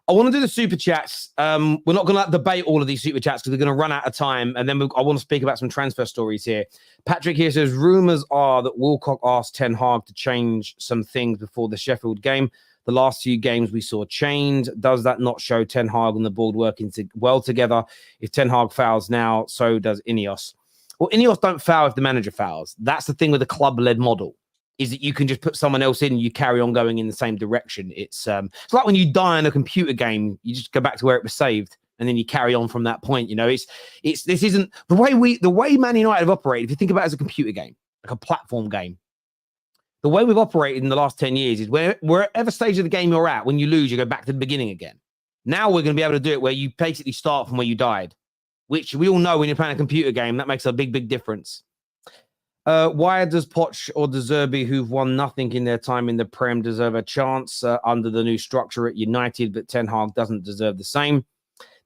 I want to do the super chats. We're not going to debate all of these super chats because we're going to run out of time. And then I want to speak about some transfer stories here. Patrick here says, rumours are that Wilcock asked Ten Hag to change some things before the Sheffield game. The last few games we saw change. Does that not show Ten Hag and the board working well together? If Ten Hag fouls now, so does Ineos. Well, Ineos don't foul if the manager fouls. That's the thing with the club-led model, is that you can just put someone else in and you carry on going in the same direction. It's like when you die in a computer game, you just go back to where it was saved and then you carry on from that point. You know, this isn't the way Man United have operated. If you think about it as a computer game, like a platform game, the way we've operated in the last 10 years is wherever stage of the game you're at, when you lose, you go back to the beginning again. Now we're going to be able to do it where you basically start from where you died, which we all know when you're playing a computer game, that makes a big, big difference. Why does Poch or De Zerbi, who've won nothing in their time in the Prem, deserve a chance under the new structure at United, but Ten Hag doesn't deserve the same?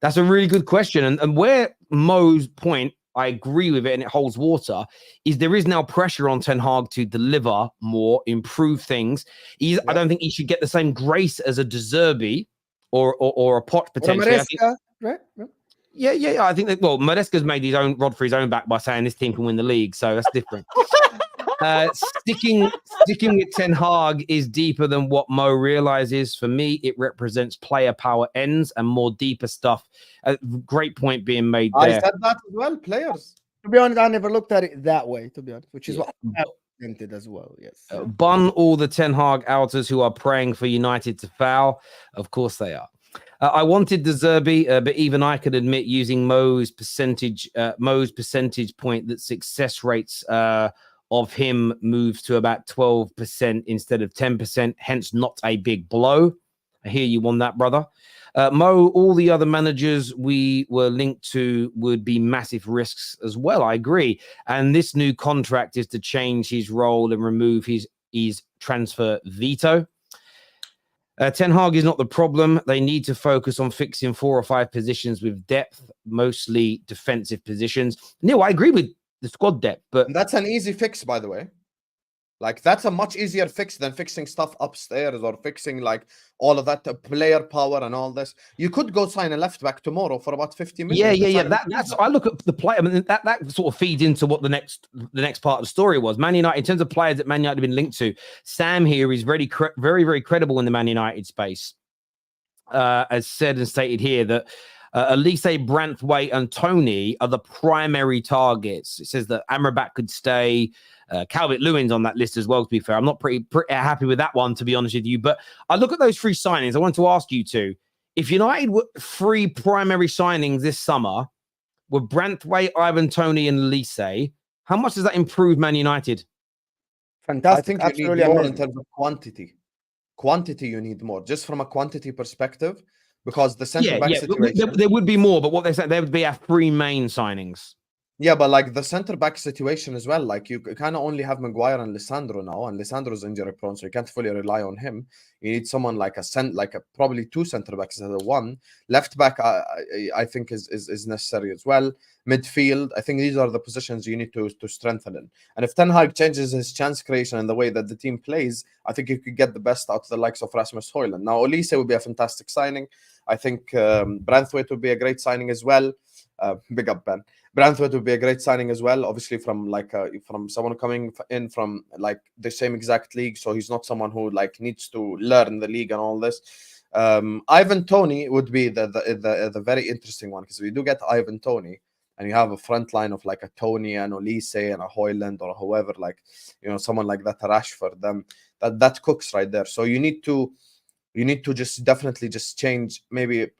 That's a really good question. And where Mo's point, I agree with it, and it holds water, is there is now pressure on Ten Hag to deliver more, improve things. I don't think he should get the same grace as a De Zerbi or a Poch potentially. Right? Yeah. I think that, well, Maresca's made his own rod for his own back by saying this team can win the league, so that's different. Sticking with Ten Hag is deeper than what Mo realizes. For me, it represents player power ends and more deeper stuff. Great point being made there. I said that as well, players. To be honest, I never looked at it that way, to be honest, which is what I presented as well, yes. Bun all the Ten Hag outers who are praying for United to foul. Of course they are. I wanted De Zerbi, but even I could admit using Mo's percentage point that success rates of him moves to about 12% instead of 10%, hence not a big blow. I hear you on that, brother. Mo, all the other managers we were linked to would be massive risks as well. I agree. And this new contract is to change his role and remove his transfer veto. Ten Hag is not the problem. They need to focus on fixing 4 or 5 positions with depth, mostly defensive positions. Neil, I agree with the squad depth, but And that's an easy fix, by the way. Like, that's a much easier fix than fixing stuff upstairs or fixing like all of that player power and all this. You could go sign a left back tomorrow for about 50 million. Yeah. That's I look at the play. I mean, that sort of feeds into what the next part of the story was. Man United, in terms of players that Man United have been linked to, Sam here is very credible in the Man United space. As said and stated here that Olise, Branthwaite, and Toney are the primary targets. It says that Amrabat could stay. Calvert-Lewin's on that list as well, to be fair. I'm not pretty happy with that one, to be honest with you. But I look at those 3 signings. I want to ask you two, if United were 3 primary signings this summer with Branthwaite, Ivan Toney, and Olise, how much does that improve Man United? Fantastic. I think you need more in terms of quantity. Quantity, you need more, just from a quantity perspective, because the centre back situation. There would be more, but what they said, there would be our 3 main signings. Yeah, but like the centre back situation as well, like you kind of only have Maguire and Lisandro now, and Lisandro's injury prone, so you can't fully rely on him. You need someone like probably 2 centre backs instead of 1. Left back, I think is necessary as well. Midfield, I think these are the positions you need to strengthen in. And if Ten Hag changes his chance creation and the way that the team plays, I think you could get the best out of the likes of Rasmus Højlund. Now, Olise would be a fantastic signing. I think Branthwaite would be a great signing as well. Big up, Ben. Branthwaite would be a great signing as well, obviously from someone coming in from like the same exact league, so he's not someone who like needs to learn the league and all this. Ivan Toney would be the very interesting one, because we do get Ivan Toney, and you have a front line of like a Toney and Olise and a Højlund or whoever, like, you know, someone like that, a Rashford, them that cooks right there. So you need to just definitely just change, maybe.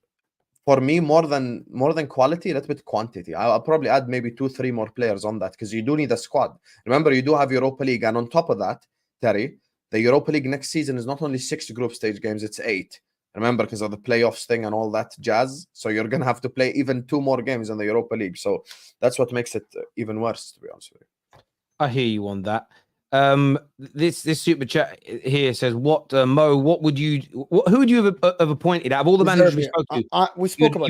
For me, more than quality, a little bit quantity. I'll probably add maybe 2-3 more players on that, because you do need a squad. Remember, you do have Europa League, and on top of that, Terry, the Europa League next season is not only 6 group stage games, it's 8. Remember, because of the playoffs thing and all that jazz. So you're going to have to play even 2 more games in the Europa League. So that's what makes it even worse, to be honest with you. I hear you on that. This super chat here says, "What Mo? Who would you have appointed out of all the managers we spoke to?" We spoke about.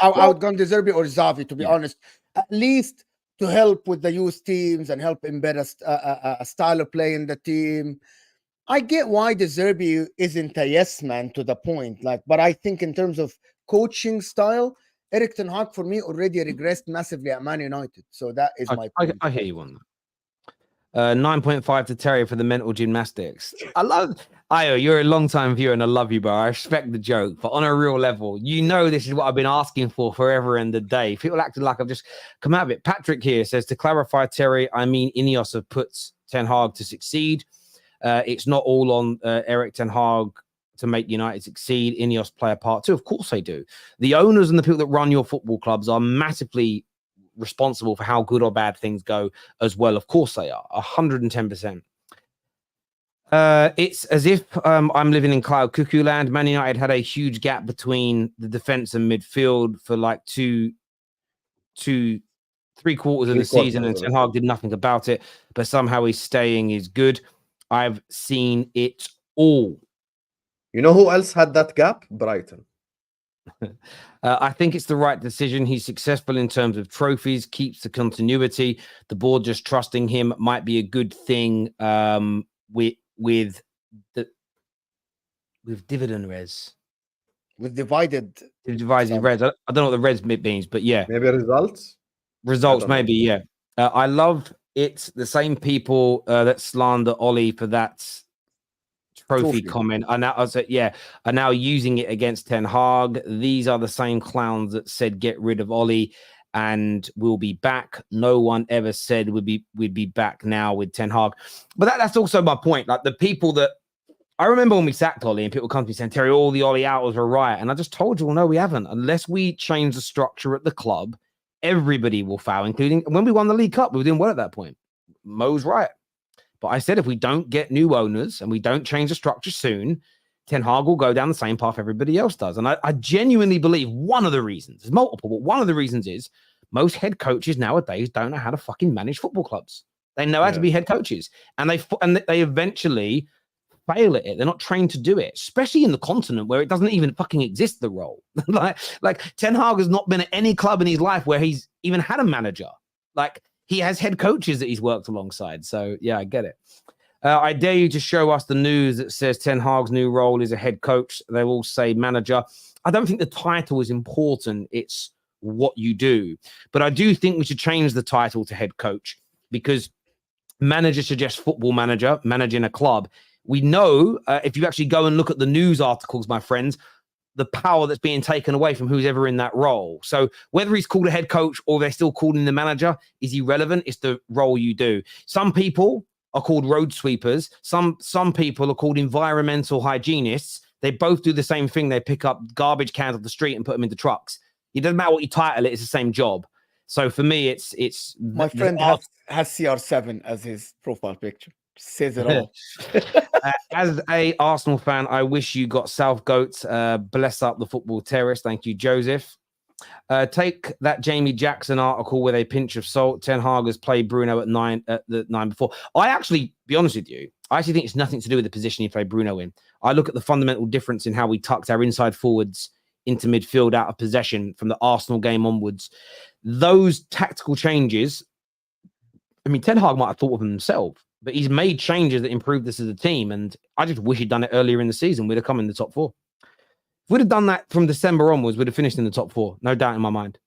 I would go De Zerbi or Xavi, to be honest, at least to help with the youth teams and help embed a style of play in the team. I get why De Zerbi isn't a yes man to the point, like, but I think in terms of coaching style, Erik ten Hag for me already regressed massively at Man United. So that is my point. I hear you on that. 9.5 to Terry for the mental gymnastics. I love Io, you're a long time viewer and I love you, bro. I respect the joke, but on a real level, you know this is what I've been asking for forever and a day. People acting like I've just come out of it. Patrick here says, to clarify, Terry, I mean Ineos have put Ten Hag to succeed. It's not all on Erik ten Hag to make United succeed. Ineos play a part too. Of course they do. The owners and the people that run your football clubs are massively responsible for how good or bad things go as well. Of course they are, 110%. It's as if I'm living in cloud cuckoo land. Man United had a huge gap between the defense and midfield for like 3 quarters of the season, and Ten Hag did nothing about it, but somehow he's staying is good. I've seen it all. You know who else had that gap? Brighton. I think it's the right decision. He's successful in terms of trophies, keeps the continuity. The board just trusting him might be a good thing with dividend res. With divided reds. I don't know what the res means, but yeah. Maybe results, maybe, yeah. I love it. The same people that slander Ollie for that trophy comment are now using it against Ten Hag. These are the same clowns that said get rid of Ollie and we'll be back. No one ever said we'd be back now with Ten Hag. But that's also my point. Like the people that I remember when we sacked Ollie and people come to me saying, Terry, all the Ollie hours were right. And I just told you, well, no, we haven't. Unless we change the structure at the club, everybody will foul, including when we won the League Cup. We were doing well at that point. Mo's right. But I said, if we don't get new owners and we don't change the structure soon, Ten Hag will go down the same path everybody else does. And I genuinely believe one of the reasons, there's multiple, but one of the reasons is most head coaches nowadays don't know how to fucking manage football clubs. They know how to be head coaches, and they eventually fail at it. They're not trained to do it, especially in the continent where it doesn't even fucking exist, the role. like Ten Hag has not been at any club in his life where he's even had a manager. Like, he has head coaches that he's worked alongside. So yeah, I get it. I dare you to show us the news that says Ten Hag's new role is a head coach. They will say manager. I don't think the title is important. It's what you do. But I do think we should change the title to head coach, because manager suggests football manager, managing a club. We know, if you actually go and look at the news articles, my friends, the power that's being taken away from who's ever in that role. So whether he's called a head coach or they're still calling the manager is irrelevant. It's the role you do. Some people are called road sweepers. Some people are called environmental hygienists. They both do the same thing. They pick up garbage cans off the street and put them into trucks. It doesn't matter what you title it. It's the same job. So for me, it's my friend has CR7 as his profile picture. Says it all. As a Arsenal fan, I wish you got South Goats. Bless up the football terrace. Thank you, Joseph. Take that Jamie Jackson article with a pinch of salt. Ten Hag has played Bruno at the 9 before. I actually, be honest with you, I actually think it's nothing to do with the position he played Bruno in. I look at the fundamental difference in how we tucked our inside forwards into midfield out of possession from the Arsenal game onwards. Those tactical changes, I mean, Ten Hag might have thought of them himself, but he's made changes that improve this as a team. And I just wish he'd done it earlier in the season. We'd have come in the top 4. If we'd have done that from December onwards, we'd have finished in the top 4. No doubt in my mind.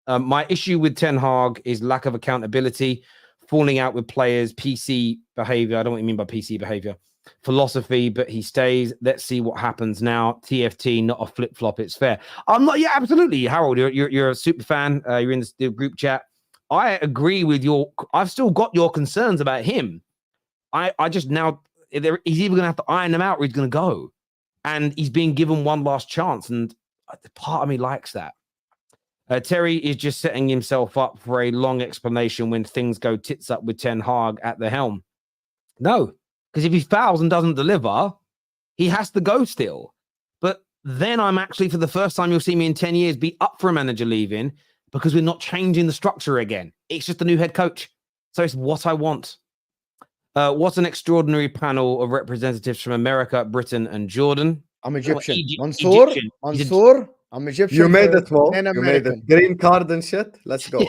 My issue with Ten Hag is lack of accountability, falling out with players, PC behavior. I don't know what you mean by PC behavior. Philosophy, but he stays. Let's see what happens now. TFT, not a flip-flop. It's fair. I'm not. Yeah, absolutely. Harold, you're a super fan. You're in the group chat. I agree with I've still got your concerns about him. I just now, he's either going to have to iron them out or he's going to go. And he's being given one last chance. And part of me likes that. Terry is just setting himself up for a long explanation when things go tits up with Ten Hag at the helm. No, because if he fouls and doesn't deliver, he has to go still. But then I'm actually, for the first time you'll see me in 10 years, be up for a manager leaving, because we're not changing the structure again. It's just a new head coach. So it's what I want. What an extraordinary panel of representatives from America, Britain, and Jordan. I'm Egyptian. Egyptian. Mansour. I'm Egyptian. You made it, Mo. And You made it. Green card and shit. Let's go.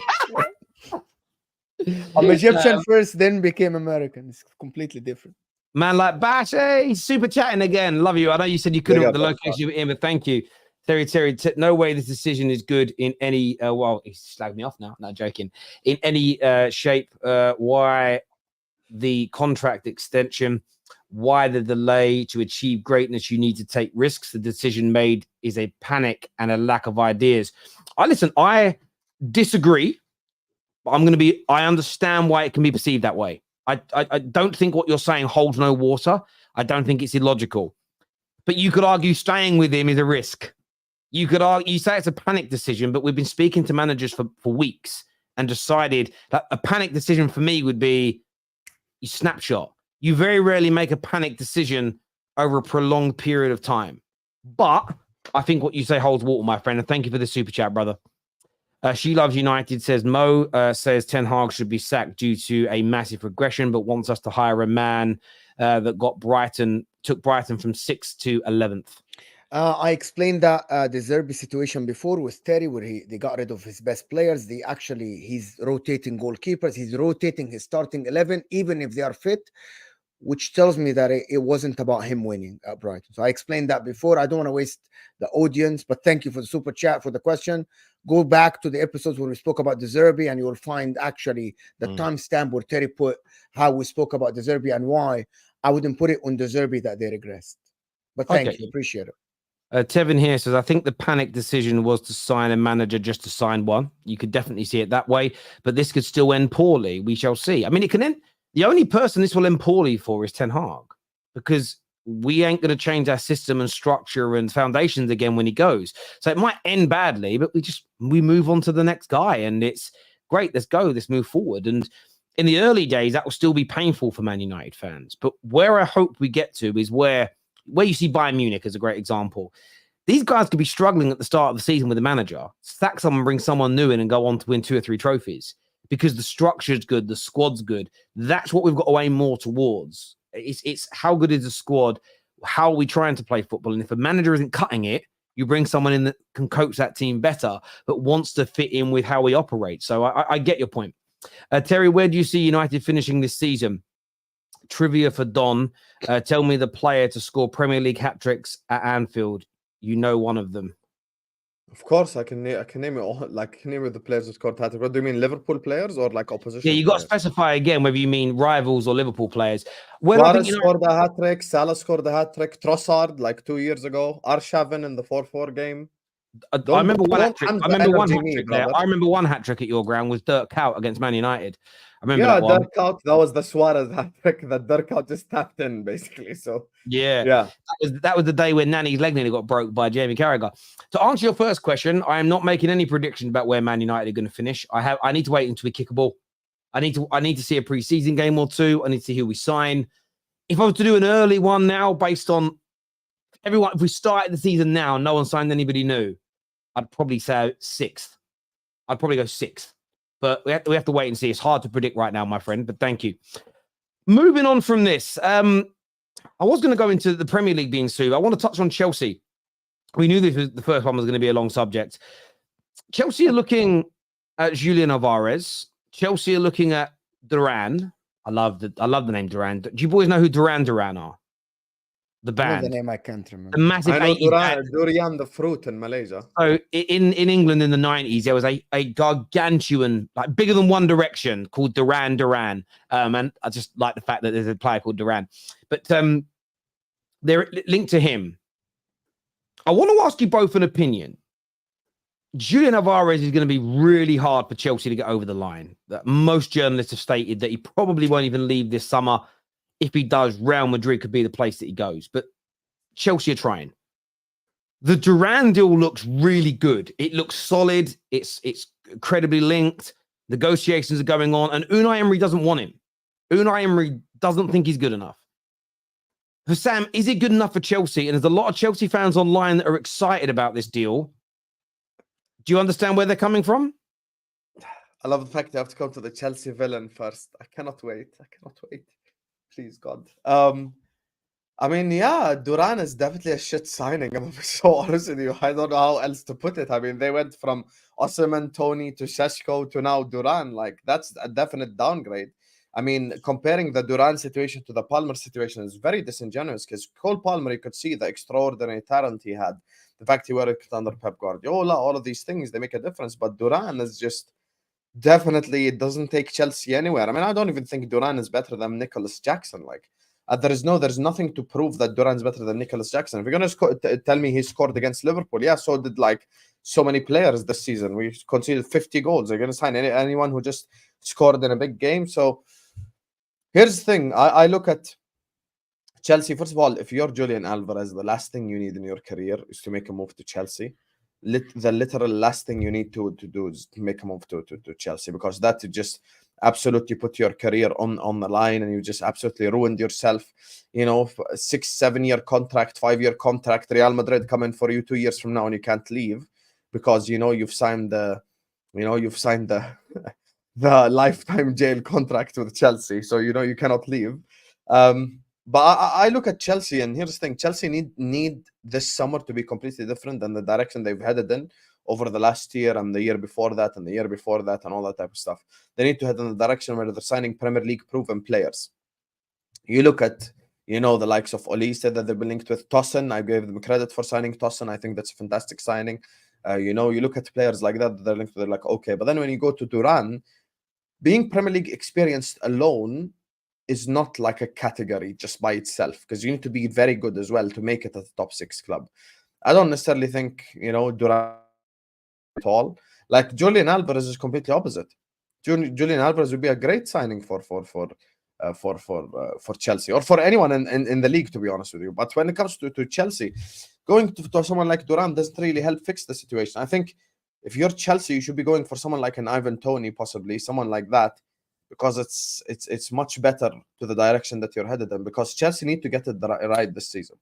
I'm Egyptian first, then became American. It's completely different. Man like Bash, hey, super chatting again. Love you. I know you said you couldn't with the location you were in, but thank you. Terry, no way this decision is good in any, well, he slagged me off now. Not joking. In any shape. Why the contract extension? Why the delay? To achieve greatness, you need to take risks. The decision made is a panic and a lack of ideas. I disagree, but I understand why it can be perceived that way. I don't think what you're saying holds no water. I don't think it's illogical. But you could argue staying with him is a risk. You could argue, you say it's a panic decision, but we've been speaking to managers for weeks and decided that a panic decision for me would be a snapshot. You very rarely make a panic decision over a prolonged period of time. But I think what you say holds water, my friend. And thank you for the super chat, brother. She Loves United says, Mo says Ten Hag should be sacked due to a massive regression, but wants us to hire a man that took Brighton from 6th to 11th. I explained that the Zerbi situation before with Terry, where they got rid of his best players. He's rotating goalkeepers. He's rotating his starting 11, even if they are fit, which tells me that it wasn't about him winning at Brighton. So I explained that before. I don't want to waste the audience, but thank you for the super chat, for the question. Go back to the episodes when we spoke about the Zerbi, and you will find actually the timestamp where Terry put how we spoke about the Zerbi and why I wouldn't put it on the Zerbi that they regressed. But thank you. Appreciate it. Tevin here says, I think the panic decision was to sign a manager just to sign one. You could definitely see it that way, but this could still end poorly. We shall see. I mean, it can end. The only person this will end poorly for is Ten Hag, because we ain't going to change our system and structure and foundations again when he goes. So it might end badly, but we move on to the next guy, and it's great. Let's go. Let's move forward. And in the early days, that will still be painful for Man United fans. But where I hope we get to is where where you see Bayern Munich as a great example. These guys could be struggling at the start of the season with the manager, sack someone, bring someone new in and go on to win 2 or 3 trophies because the structure's good, the squad's good. That's what we've got to aim more towards. It's how good is the squad? How are we trying to play football? And if a manager isn't cutting it, you bring someone in that can coach that team better, but wants to fit in with how we operate. So I get your point. Terry, where do you see United finishing this season? Trivia for Don. Tell me the player to score Premier League hat-tricks at Anfield. You know one of them. Of course, I can name it all. Like, name it the players who scored hat-trick. What do you mean, Liverpool players or like opposition? Yeah, you got to players? specify again whether you mean rivals or Liverpool players. When Suarez scored a hat-trick, Salah scored a hat-trick, Trossard like 2 years ago, Arshavin in the 4-4 game. I remember one hat-trick. I remember one hat-trick at your ground was Dirk Kuyt against Man United. I remember that one. Dirk Kuyt, that was the Suarez hat-trick that Dirk Kuyt just tapped in, basically. So yeah. That was the day when Nani's leg nearly got broke by Jamie Carragher. To answer your first question, I am not making any predictions about where Man United are going to finish. I need to wait until we kick a ball. I need to see a pre-season game or two. I need to see who we sign. If I was to do an early one now, based on everyone, if we started the season now, no one signed anybody new, I'd probably say 6th. I'd probably go 6th. But we have to wait and see. It's hard to predict right now, my friend, but thank you. Moving on from this, I was going to go into the Premier League being sued. I want to touch on Chelsea. We knew this was the first one was going to be a long subject. Chelsea are looking at Julian Alvarez. Chelsea are looking at Duran. I love the name Duran. Do you boys know who Duran are? The band. The name I can't remember. The massive I know 80s Durian the fruit in Malaysia. So in England in the 90s, there was a gargantuan, like bigger than One Direction, called Duran. And I just like the fact that there's a player called Duran. But they're linked to him. I want to ask you both an opinion. Julian Alvarez is going to be really hard for Chelsea to get over the line. Most journalists have stated that he probably won't even leave this summer. If he does, Real Madrid could be the place that he goes. But Chelsea are trying. The Duran deal looks really good. It looks solid. It's credibly linked. Negotiations are going on. And Unai Emery doesn't want him. Unai Emery doesn't think he's good enough. Husam, is it good enough for Chelsea? And there's a lot of Chelsea fans online that are excited about this deal. Do you understand where they're coming from? I love the fact you have to come to the Chelsea villain first. I cannot wait. Please, God. I mean, yeah, Duran is definitely a shit signing. I'm gonna be so honest with you. I don't know how else to put it. I mean, they went from Osimhen, Toney to Šeško to now Duran. Like, that's a definite downgrade. I mean, comparing the Duran situation to the Palmer situation is very disingenuous because Cole Palmer, you could see the extraordinary talent he had. The fact he worked under Pep Guardiola, all of these things, they make a difference. But Duran is just definitely, it doesn't take Chelsea anywhere. I mean, I don't even think Duran is better than Nicholas Jackson. Like, there's nothing to prove that Duran's better than Nicholas Jackson. If you're going to tell me he scored against Liverpool, yeah, so did like so many players this season. We conceded 50 goals. They're going to sign anyone who just scored in a big game. So here's the thing. I look at Chelsea. First of all, if you're Julian Alvarez, the last thing you need in your career is to make a move to Chelsea. The literal last thing you need to do is to make a move to Chelsea, because that just absolutely put your career on the line, and you just absolutely ruined yourself. You know, 6-7 year contract, 5-year contract. Real Madrid come in for you 2 years from now, and you can't leave because you've signed the the lifetime jail contract with Chelsea, so you cannot leave. But I look at Chelsea, and here's the thing: Chelsea need this summer to be completely different than the direction they've headed in over the last year and the year before that and the year before that and all that type of stuff. They need to head in the direction where they're signing Premier League proven players. You look at the likes of Olise that they've been linked with. Tosin, I gave them credit for signing Tosin. I think that's a fantastic signing. You look at players like that they're linked. They're like, okay, but then when you go to Duran, being Premier League experienced alone is not like a category just by itself, because you need to be very good as well to make it at the top 6 club. I don't necessarily think Duran at all. Like, Julian Alvarez is completely opposite. Julian Alvarez would be a great signing for Chelsea, or for anyone in the league, to be honest with you. But when it comes to Chelsea, going to someone like Duran doesn't really help fix the situation. I think if you're Chelsea, you should be going for someone like an Ivan Toney, possibly someone like that because it's much better to the direction that you're headed in, because Chelsea need to get it right this season.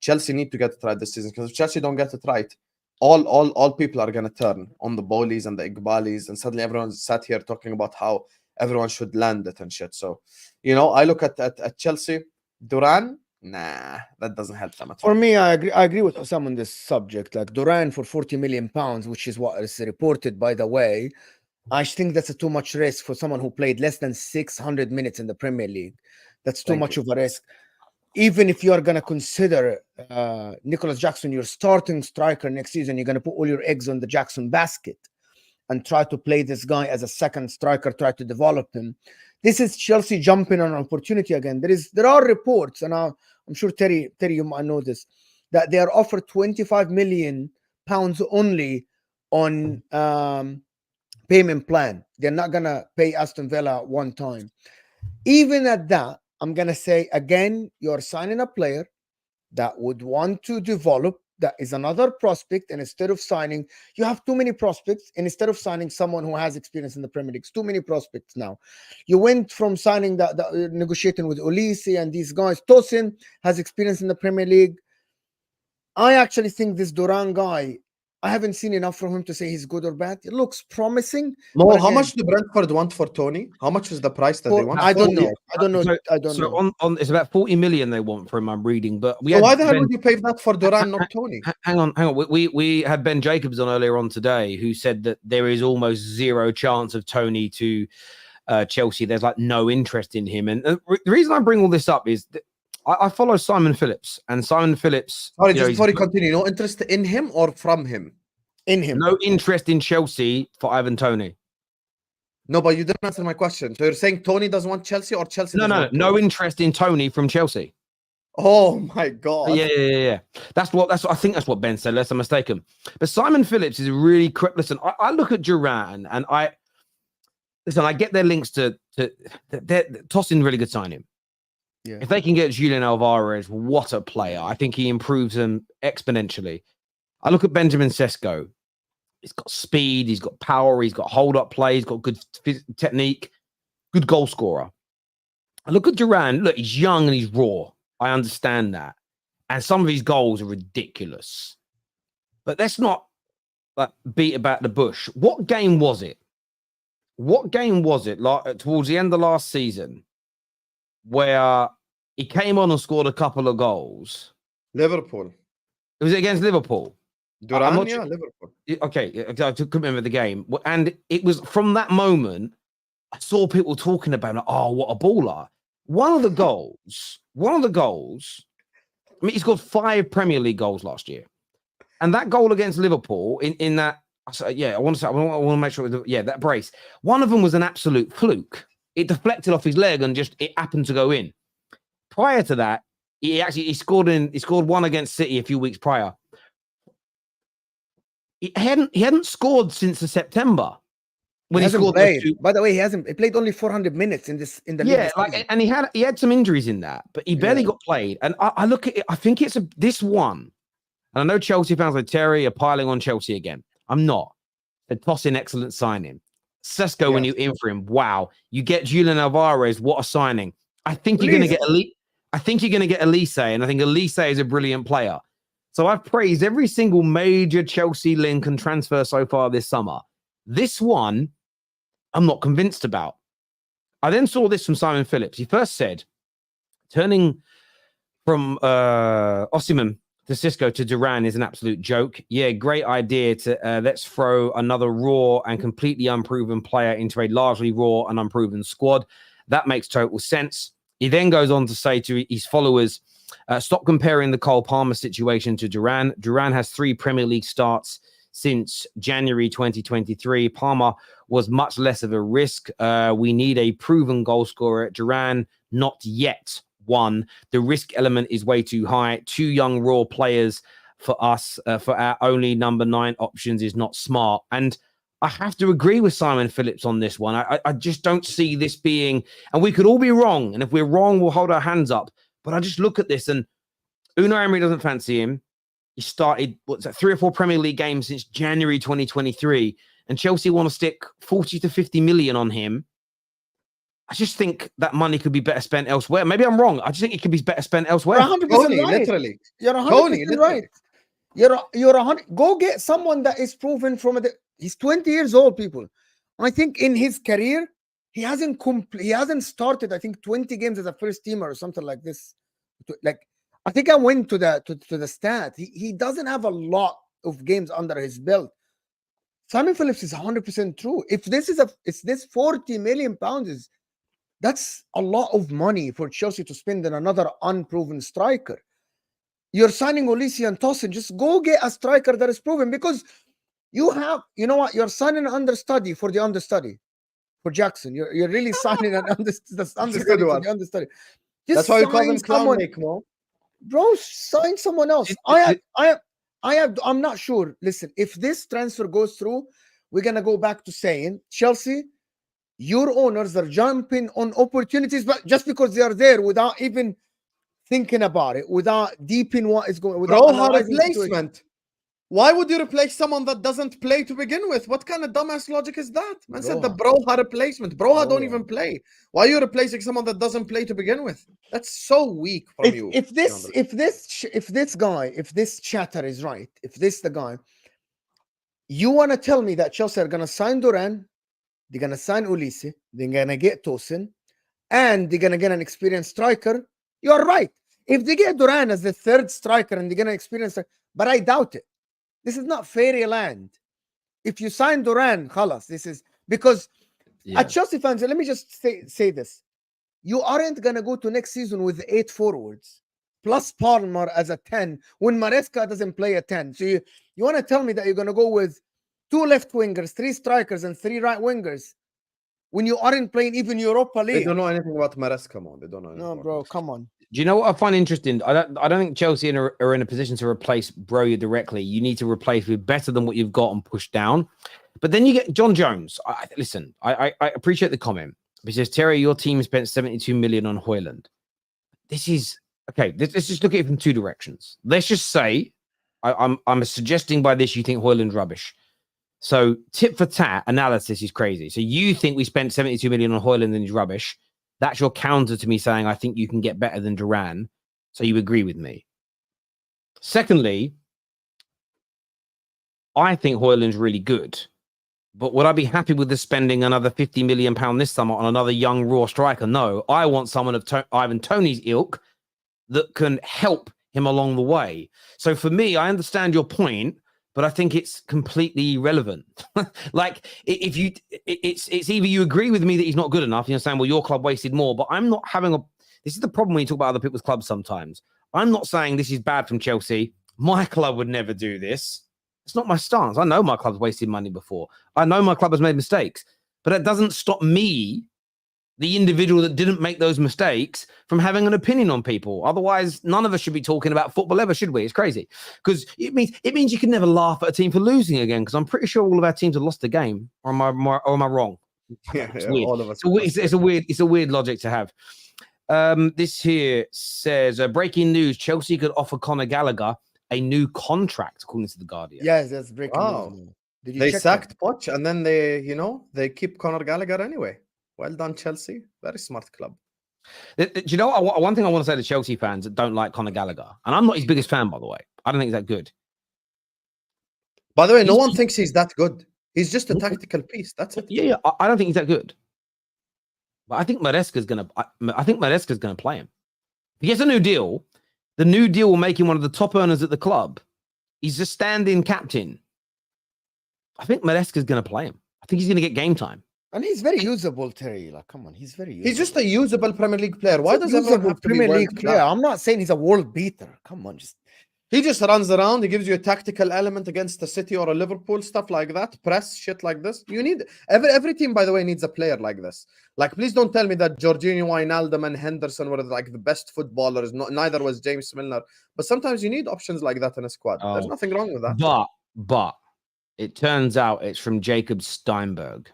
Chelsea need to get it right this season, because if Chelsea don't get it right, all people are gonna turn on the Bowleys and the Igbalis, and suddenly everyone's sat here talking about how everyone should land it and shit. So, you know, I look at Chelsea, Duran, nah, that doesn't help them at all. For me, I agree with Husam on this subject. Like Duran for 40 million pounds, which is what is reported, by the way. I think that's a too much risk for someone who played less than 600 minutes in the Premier League. That's too much of a risk. Even if you are going to consider Nicholas Jackson your starting striker next season, you're going to put all your eggs on the Jackson basket and try to play this guy as a second striker, try to develop him. This is Chelsea jumping on an opportunity again. There are reports, and I'm sure Terry, you might know this, that they are offered 25 million pounds only on payment plan. They're not going to pay Aston Villa one time. Even at that, I'm going to say again, you're signing a player that would want to develop, that is another prospect, and instead of signing, you have too many prospects, and instead of signing someone who has experience in the Premier League, it's too many prospects now. You went from signing the negotiating with Olise and these guys. Tosin has experience in the Premier League. I actually think this Duran guy, I haven't seen enough from him to say he's good or bad. It looks promising. Mo, how much do Brentford want for Toney? How much is the price that they want? I don't know. I don't know. So on it's about 40 million they want for him, I'm reading. But why the hell would you pay that for Duran, not Toney? Hang on. We had Ben Jacobs on earlier on today, who said that there is almost zero chance of Toney to Chelsea. There's like no interest in him. And the reason I bring all this up is that I follow Simon Phillips, and Simon Phillips. Sorry, just before you continue, no interest in him or from him? In him. No interest in Chelsea for Ivan Toney. No, but you didn't answer my question. So you're saying Toney doesn't want Chelsea, or Chelsea? No interest in Toney from Chelsea. Oh my god. Yeah. That's what I think that's what Ben said, unless I'm mistaken. But Simon Phillips is really listen, I look at Duran and I get their links to they're tossing really good signing. Yeah. If they can get Julian Alvarez, what a player. I think he improves them exponentially. I look at Benjamin Sesko. He's got speed, he's got power, he's got hold-up play, he's got good technique, good goal scorer. I look at Duran. Look, he's young and he's raw. I understand that. And some of his goals are ridiculous. But let's not beat about the bush. What game was it? What game was it towards the end of last season where he came on and scored a couple of goals? Liverpool. It was against Liverpool. Duran, Liverpool. Okay, I couldn't remember the game. And it was from that moment, I saw people talking about, oh, what a baller. One of the goals, I mean, he scored 5 Premier League goals last year. And that goal against Liverpool in that, I want to make sure, that brace. One of them was an absolute fluke. It deflected off his leg and it happened to go in. Prior to that, he scored one against City a few weeks prior. He hadn't scored since the September when he scored played. By the way, he played only 400 minutes in the league. And he had some injuries in that, but he barely got played. And I look at it, I think it's this one. And I know Chelsea fans like Terry are piling on Chelsea again. I'm not. They're tossing excellent signing. Sesko, when you in for him, wow. You get Julian Alvarez, what a signing. I think you're going to get Olise, and I think Olise is a brilliant player. So I've praised every single major Chelsea link and transfer so far this summer. This one, I'm not convinced about. I then saw this from Simon Phillips. He first said, turning from Osimhen to Xisco to Duran is an absolute joke. Yeah, great idea to let's throw another raw and completely unproven player into a largely raw and unproven squad. That makes total sense. He then goes on to say to his followers, stop comparing the Cole Palmer situation to Duran. Duran has 3 Premier League starts since January 2023. Palmer was much less of a risk. We need a proven goal scorer. Duran, not yet one. The risk element is way too high. 2 young raw players for us, for our only number 9 options is not smart. And I have to agree with Simon Phillips on this one. I just don't see this being, and we could all be wrong. And if we're wrong, we'll hold our hands up. But I just look at this, and Unai Emery doesn't fancy him. He started, 3 or 4 Premier League games since January 2023. And Chelsea want to stick 40 to 50 million on him. I just think that money could be better spent elsewhere. Maybe I'm wrong. I just think it could be better spent elsewhere. You're 100% Toney, right. literally. You're 100% Toney, right. You're 100. Go get someone that is proven from he's 20 years old, people. I think in his career, he hasn't started, I think, 20 games as a first teamer or something like this. Like, I think I went to the stat. He doesn't have a lot of games under his belt. Simon Phillips is 100% true. If this 40 million pounds that's a lot of money for Chelsea to spend on another unproven striker. You're signing Olise and Tosin. Just go get a striker that is proven, because you know what? You're signing an understudy for the understudy for Jackson. You're really signing an understudy for the understudy. That's why we call them clown make, Mo. Bro, sign someone else. I'm not sure. Listen, if this transfer goes through, we're gonna go back to saying, Chelsea, your owners are jumping on opportunities, but just because they are there without even thinking about it, without deep in what is going on. Broja replacement. Why would you replace someone that doesn't play to begin with? What kind of dumbass logic is that? Man said the Broja replacement. Broja don't even play. Why are you replacing someone that doesn't play to begin with? That's so weak from you. If this chatter is right, if this the guy, you want to tell me that Chelsea are gonna sign Duran, they're gonna sign Olise, they're gonna get Tosin, and they're gonna get an experienced striker. You're right. If they get Duran as the third striker and they're gonna experience, but I doubt it. This is not fairyland. If you sign Duran, khalas, this is because at Chelsea fans, let me just say this. You aren't going to go to next season with 8 forwards plus Palmer as a 10 when Maresca doesn't play a 10. So you want to tell me that you're going to go with 2 left wingers, 3 strikers, and 3 right wingers when you aren't playing even Europa League? They don't know anything about Maresca, man. They don't know anything. No, bro, come on. Do you know what I find interesting? I don't think Chelsea are in a position to replace Broja directly. You need to replace with better than what you've got and push down. But then you get John Jones. Listen, I appreciate the comment. He says, Terry, your team spent 72 million on Højlund. This is okay. Let's just look at it from 2 directions. Let's just say I'm suggesting by this you think Højlund's rubbish. So tit for tat analysis is crazy. So you think we spent 72 million on Højlund and he's rubbish. That's your counter to me saying, I think you can get better than Duran. So you agree with me. Secondly, I think Højlund's really good. But would I be happy with the spending another £50 million this summer on another young raw striker? No. I want someone of Ivan Toney's ilk that can help him along the way. So for me, I understand your point, but I think it's completely irrelevant. Like, it's either you agree with me that he's not good enough, you're saying, well, your club wasted more, but I'm not having this is the problem when you talk about other people's clubs sometimes. I'm not saying this is bad from Chelsea. My club would never do this. It's not my stance. I know my club's wasted money before. I know my club has made mistakes, but that doesn't stop me, the individual that didn't make those mistakes, from having an opinion on people. Otherwise, none of us should be talking about football ever, should we? It's crazy because it means you can never laugh at a team for losing again. Because I'm pretty sure all of our teams have lost the game. Or am I wrong? Yeah, all of us. It's a weird logic to have. This here says breaking news: Chelsea could offer Conor Gallagher a new contract, according to the Guardian. Yes, that's breaking news. They sacked Poch, and then they keep Conor Gallagher anyway. Well done, Chelsea. Very smart club. Do you know what? One thing I want to say to Chelsea fans that don't like Conor Gallagher, and I'm not his biggest fan, by the way. I don't think he's that good. By the way, no one thinks he's that good. He's just a tactical piece. That's it. Yeah. I don't think he's that good. But I think Maresca's gonna play him. If he gets a new deal, the new deal will make him one of the top earners at the club. He's a stand-in captain. I think Maresca's gonna play him. I think he's gonna get game time. And he's very usable, Terry. Like, come on, he's very usable. He's just a usable Premier League player. Why does everyone have to Premier League player? I'm not saying he's a world beater. Come on, he just runs around. He gives you a tactical element against a City or a Liverpool, stuff like that. Press shit like this. You need every team, by the way, needs a player like this. Like, please don't tell me that Jorginho, Wijnaldum, and Henderson were like the best footballers. Neither was James Milner. But sometimes you need options like that in a squad. There's nothing wrong with that. But it turns out it's from Jacob Steinberg.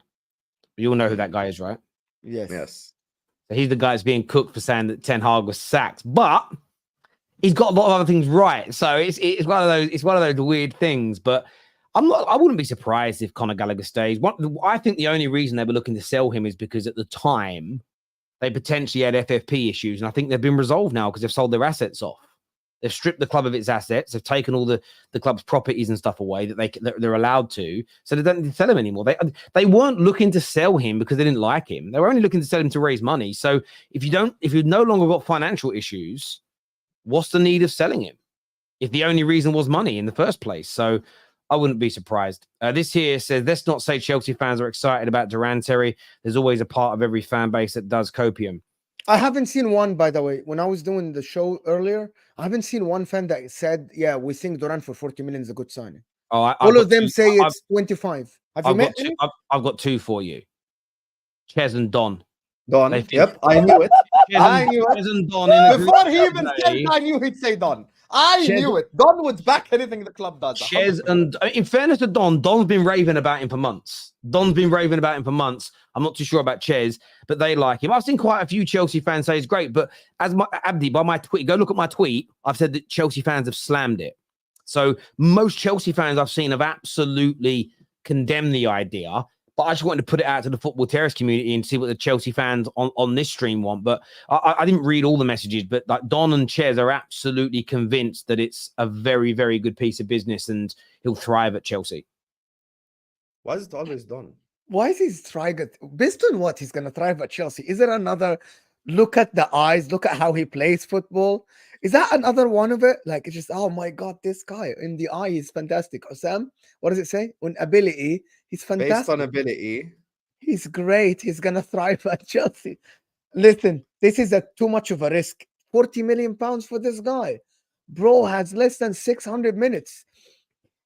You all know who that guy is, right? Yes. So he's the guy that's being cooked for saying that Ten Hag was sacked, but he's got a lot of other things right. So it's one of those weird things. But I wouldn't be surprised if Conor Gallagher stays. I think the only reason they were looking to sell him is because at the time they potentially had FFP issues, and I think they've been resolved now because they've sold their assets off. They've stripped the club of its assets. They've taken all the club's properties and stuff away that they're allowed to. So they don't need to sell him anymore. They weren't looking to sell him because they didn't like him. They were only looking to sell him to raise money. So if you've no longer got financial issues, what's the need of selling him? If the only reason was money in the first place. So I wouldn't be surprised. This here says, let's not say Chelsea fans are excited about Duran, Terry. There's always a part of every fan base that does copium. I haven't seen one, by the way. When I was doing the show earlier, I haven't seen one fan that said, yeah, we think Duran for 40 million is a good signing. Oh, all of them say it's 25. Have you met any? I've got two for you. Chez and Don. Don. Yep, I knew it. I knew it. Chez and Don in the Before he even said, I knew he'd say Don. I knew it. Don would back anything the club does. Chez and in fairness to Don's been raving about him for months. I'm not too sure about Chez, but they like him. I've seen quite a few Chelsea fans say it's great, but as Abdi, by my tweet, go look at my tweet, I've said that Chelsea fans have slammed it. So most Chelsea fans I've seen have absolutely condemned the idea. But I just wanted to put it out to the Football Terrace community and see what the Chelsea fans on this stream want. But I didn't read all the messages, but like Don and Chez are absolutely convinced that it's a very, very good piece of business and he'll thrive at Chelsea. Why is it always Don? Why is he thriving? Based on what he's going to thrive at Chelsea? Is there another look at the eyes? Look at how he plays football. Is that another one of it? Like, it's just, oh my God, this guy in the eye is fantastic. Husam, what does it say? On ability, he's fantastic. Based on ability. He's great. He's going to thrive at Chelsea. Listen, this is too much of a risk. 40 million pounds for this guy. Bro has less than 600 minutes.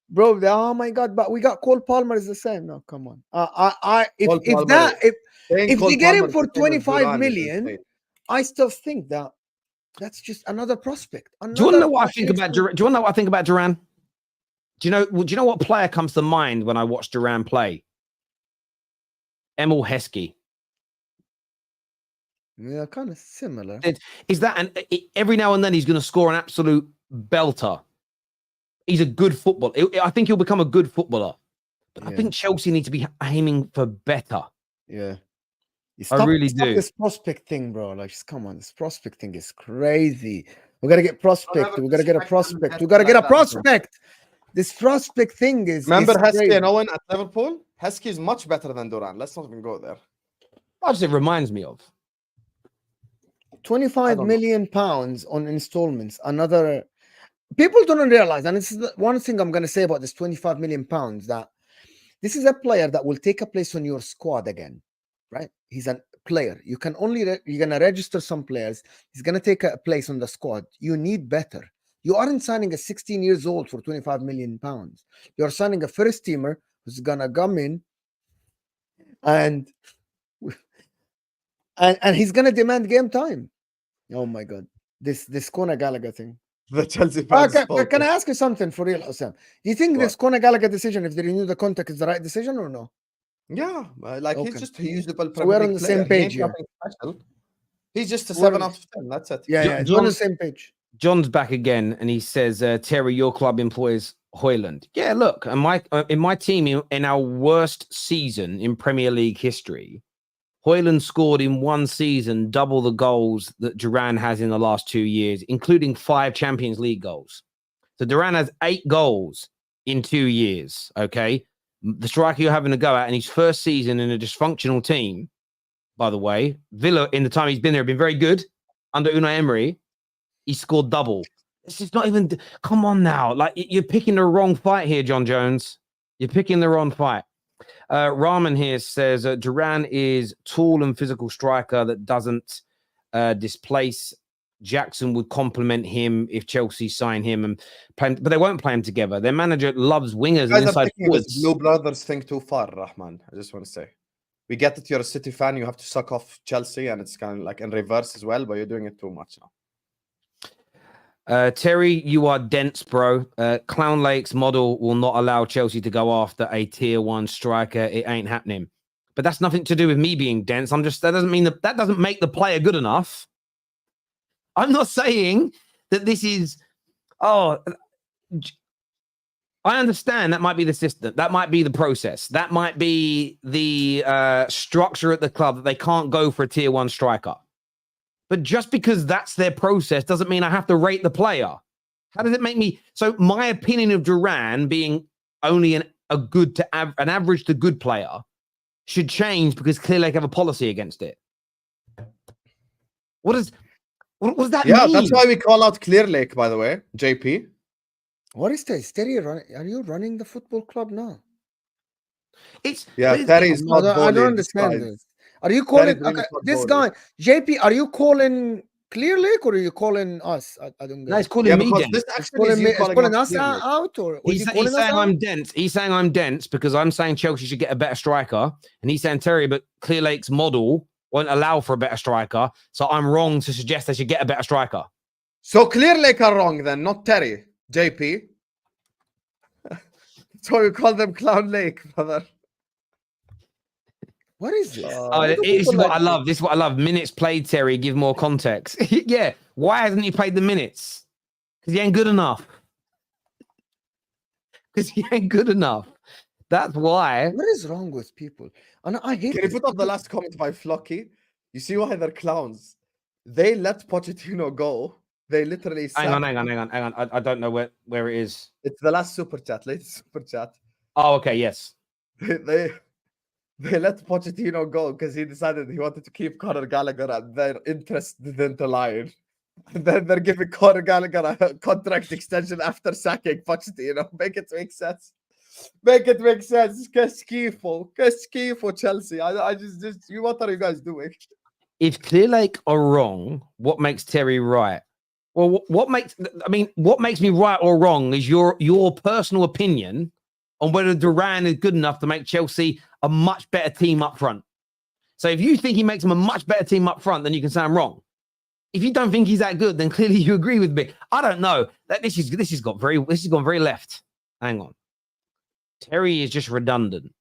Bro, oh my God, but we got Cole Palmer is the same. No, come on. If they get him for 25 million, I still think that that's just another prospect. Do you want to know what I think about Duran? Do you want to know what I think about Duran? Do you know what player comes to mind when I watch Duran play? Emil Heskey. Yeah, kind of similar. Is that every now and then he's going to score an absolute belter. He's a good footballer. I think he'll become a good footballer. But I think Chelsea need to be aiming for better. Yeah. I really do. This prospect thing, bro. Like, just come on. This prospect thing is crazy. We got to get prospect. We got to get a prospect. We got to get a prospect. This prospect thing is. Remember Heskey and Owen at Liverpool? Heskey is much better than Duran. Let's not even go there. That's what it reminds me of. 25 million pounds on installments. Another. People don't realize, and this is the one thing I'm going to say about this 25 million pounds, that this is a player that will take a place on your squad again, right? He's a player. You can only, you're going to register some players. He's going to take a place on the squad. You need better. You aren't signing a 16 years old for 25 million pounds. You're signing a first teamer who's going to come in and he's going to demand game time. Oh my God. This Conor Gallagher thing. The Chelsea fans. Can I ask you something for real, Husam? Do you think this Conor Gallagher decision, if they renew the contract, is the right decision or no? Yeah, like he's just a usable. So we're on the same page here. He's just a 7 out of 10. That's it. Yeah, we're on the same page. John's back again, and he says, "Terry, your club employs Højlund." Yeah, look, in my team in our worst season in Premier League history, Højlund scored in one season double the goals that Duran has in the last 2 years, including 5 Champions League goals. So Duran has 8 goals in 2 years, okay? The striker you're having to go at in his first season in a dysfunctional team, by the way, Villa, in the time he's been there, have been very good. Under Unai Emery, he scored double. It's just not even... Come on now. Like, you're picking the wrong fight here, John Jones. You're picking the wrong fight. Rahman here says Duran is tall and physical striker that doesn't displace. Jackson would complement him if Chelsea sign him and play him, but they won't play him together. Their manager loves wingers and inside forwards. Blue Brothers think too far, Rahman. I just want to say, we get that you're a City fan, you have to suck off Chelsea, and it's kind of like in reverse as well, but you're doing it too much now. Terry, you are dense, bro. Clown Lake's model will not allow Chelsea to go after a tier 1 striker. It ain't happening. But that's nothing to do with me being dense. That doesn't mean that doesn't make the player good enough. I'm not saying that this is. I understand that might be the system. That might be the process. That might be the structure at the club that they can't go for a tier 1 striker. But just because that's their process doesn't mean I have to rate the player. How does it make me? So my opinion of Duran being only an average to good player should change because Clear Lake have a policy against it. What does that mean? Yeah, that's why we call out Clear Lake, by the way, JP. What is this? Terry, are you running the football club now? Terry's not I don't understand this. Are you calling this guy JP? Are you calling Clear Lake or are you calling us? I don't get. No, he's calling me dense. This actually is calling us out, or he's saying I'm dense. He's saying I'm dense because I'm saying Chelsea should get a better striker, and he's saying Terry, but Clear Lake's model won't allow for a better striker, so I'm wrong to suggest they should get a better striker. So Clear Lake are wrong then, not Terry. JP. That's why we call them Clown Lake, brother. What is this? This is what I love. This is what I love. Minutes played, Terry. Give more context. Yeah. Why hasn't he played the minutes? Because he ain't good enough. Because he ain't good enough. That's why. What is wrong with people? And I hate. Can you put up the last comment by Flocky? You see why they're clowns? They let Pochettino go. They literally. Hang on. I don't know where it is. It's the last super chat. Latest super chat. Oh, okay. Yes. They let Pochettino go because he decided he wanted to keep Conor Gallagher and their interest didn't align. And then they're giving Conor Gallagher a contract extension after sacking Pochettino. Make it make sense. Make it make sense. Que schifo, Chelsea. I just what are you guys doing? If Clear Lake are wrong, what makes Terry right? Well, what makes me right or wrong is your personal opinion on whether Duran is good enough to make Chelsea a much better team up front. So if you think he makes them a much better team up front, then you can say I'm wrong. If you don't think he's that good, then clearly you agree with me. I don't know. This has gone very left. Hang on. Terry is just redundant.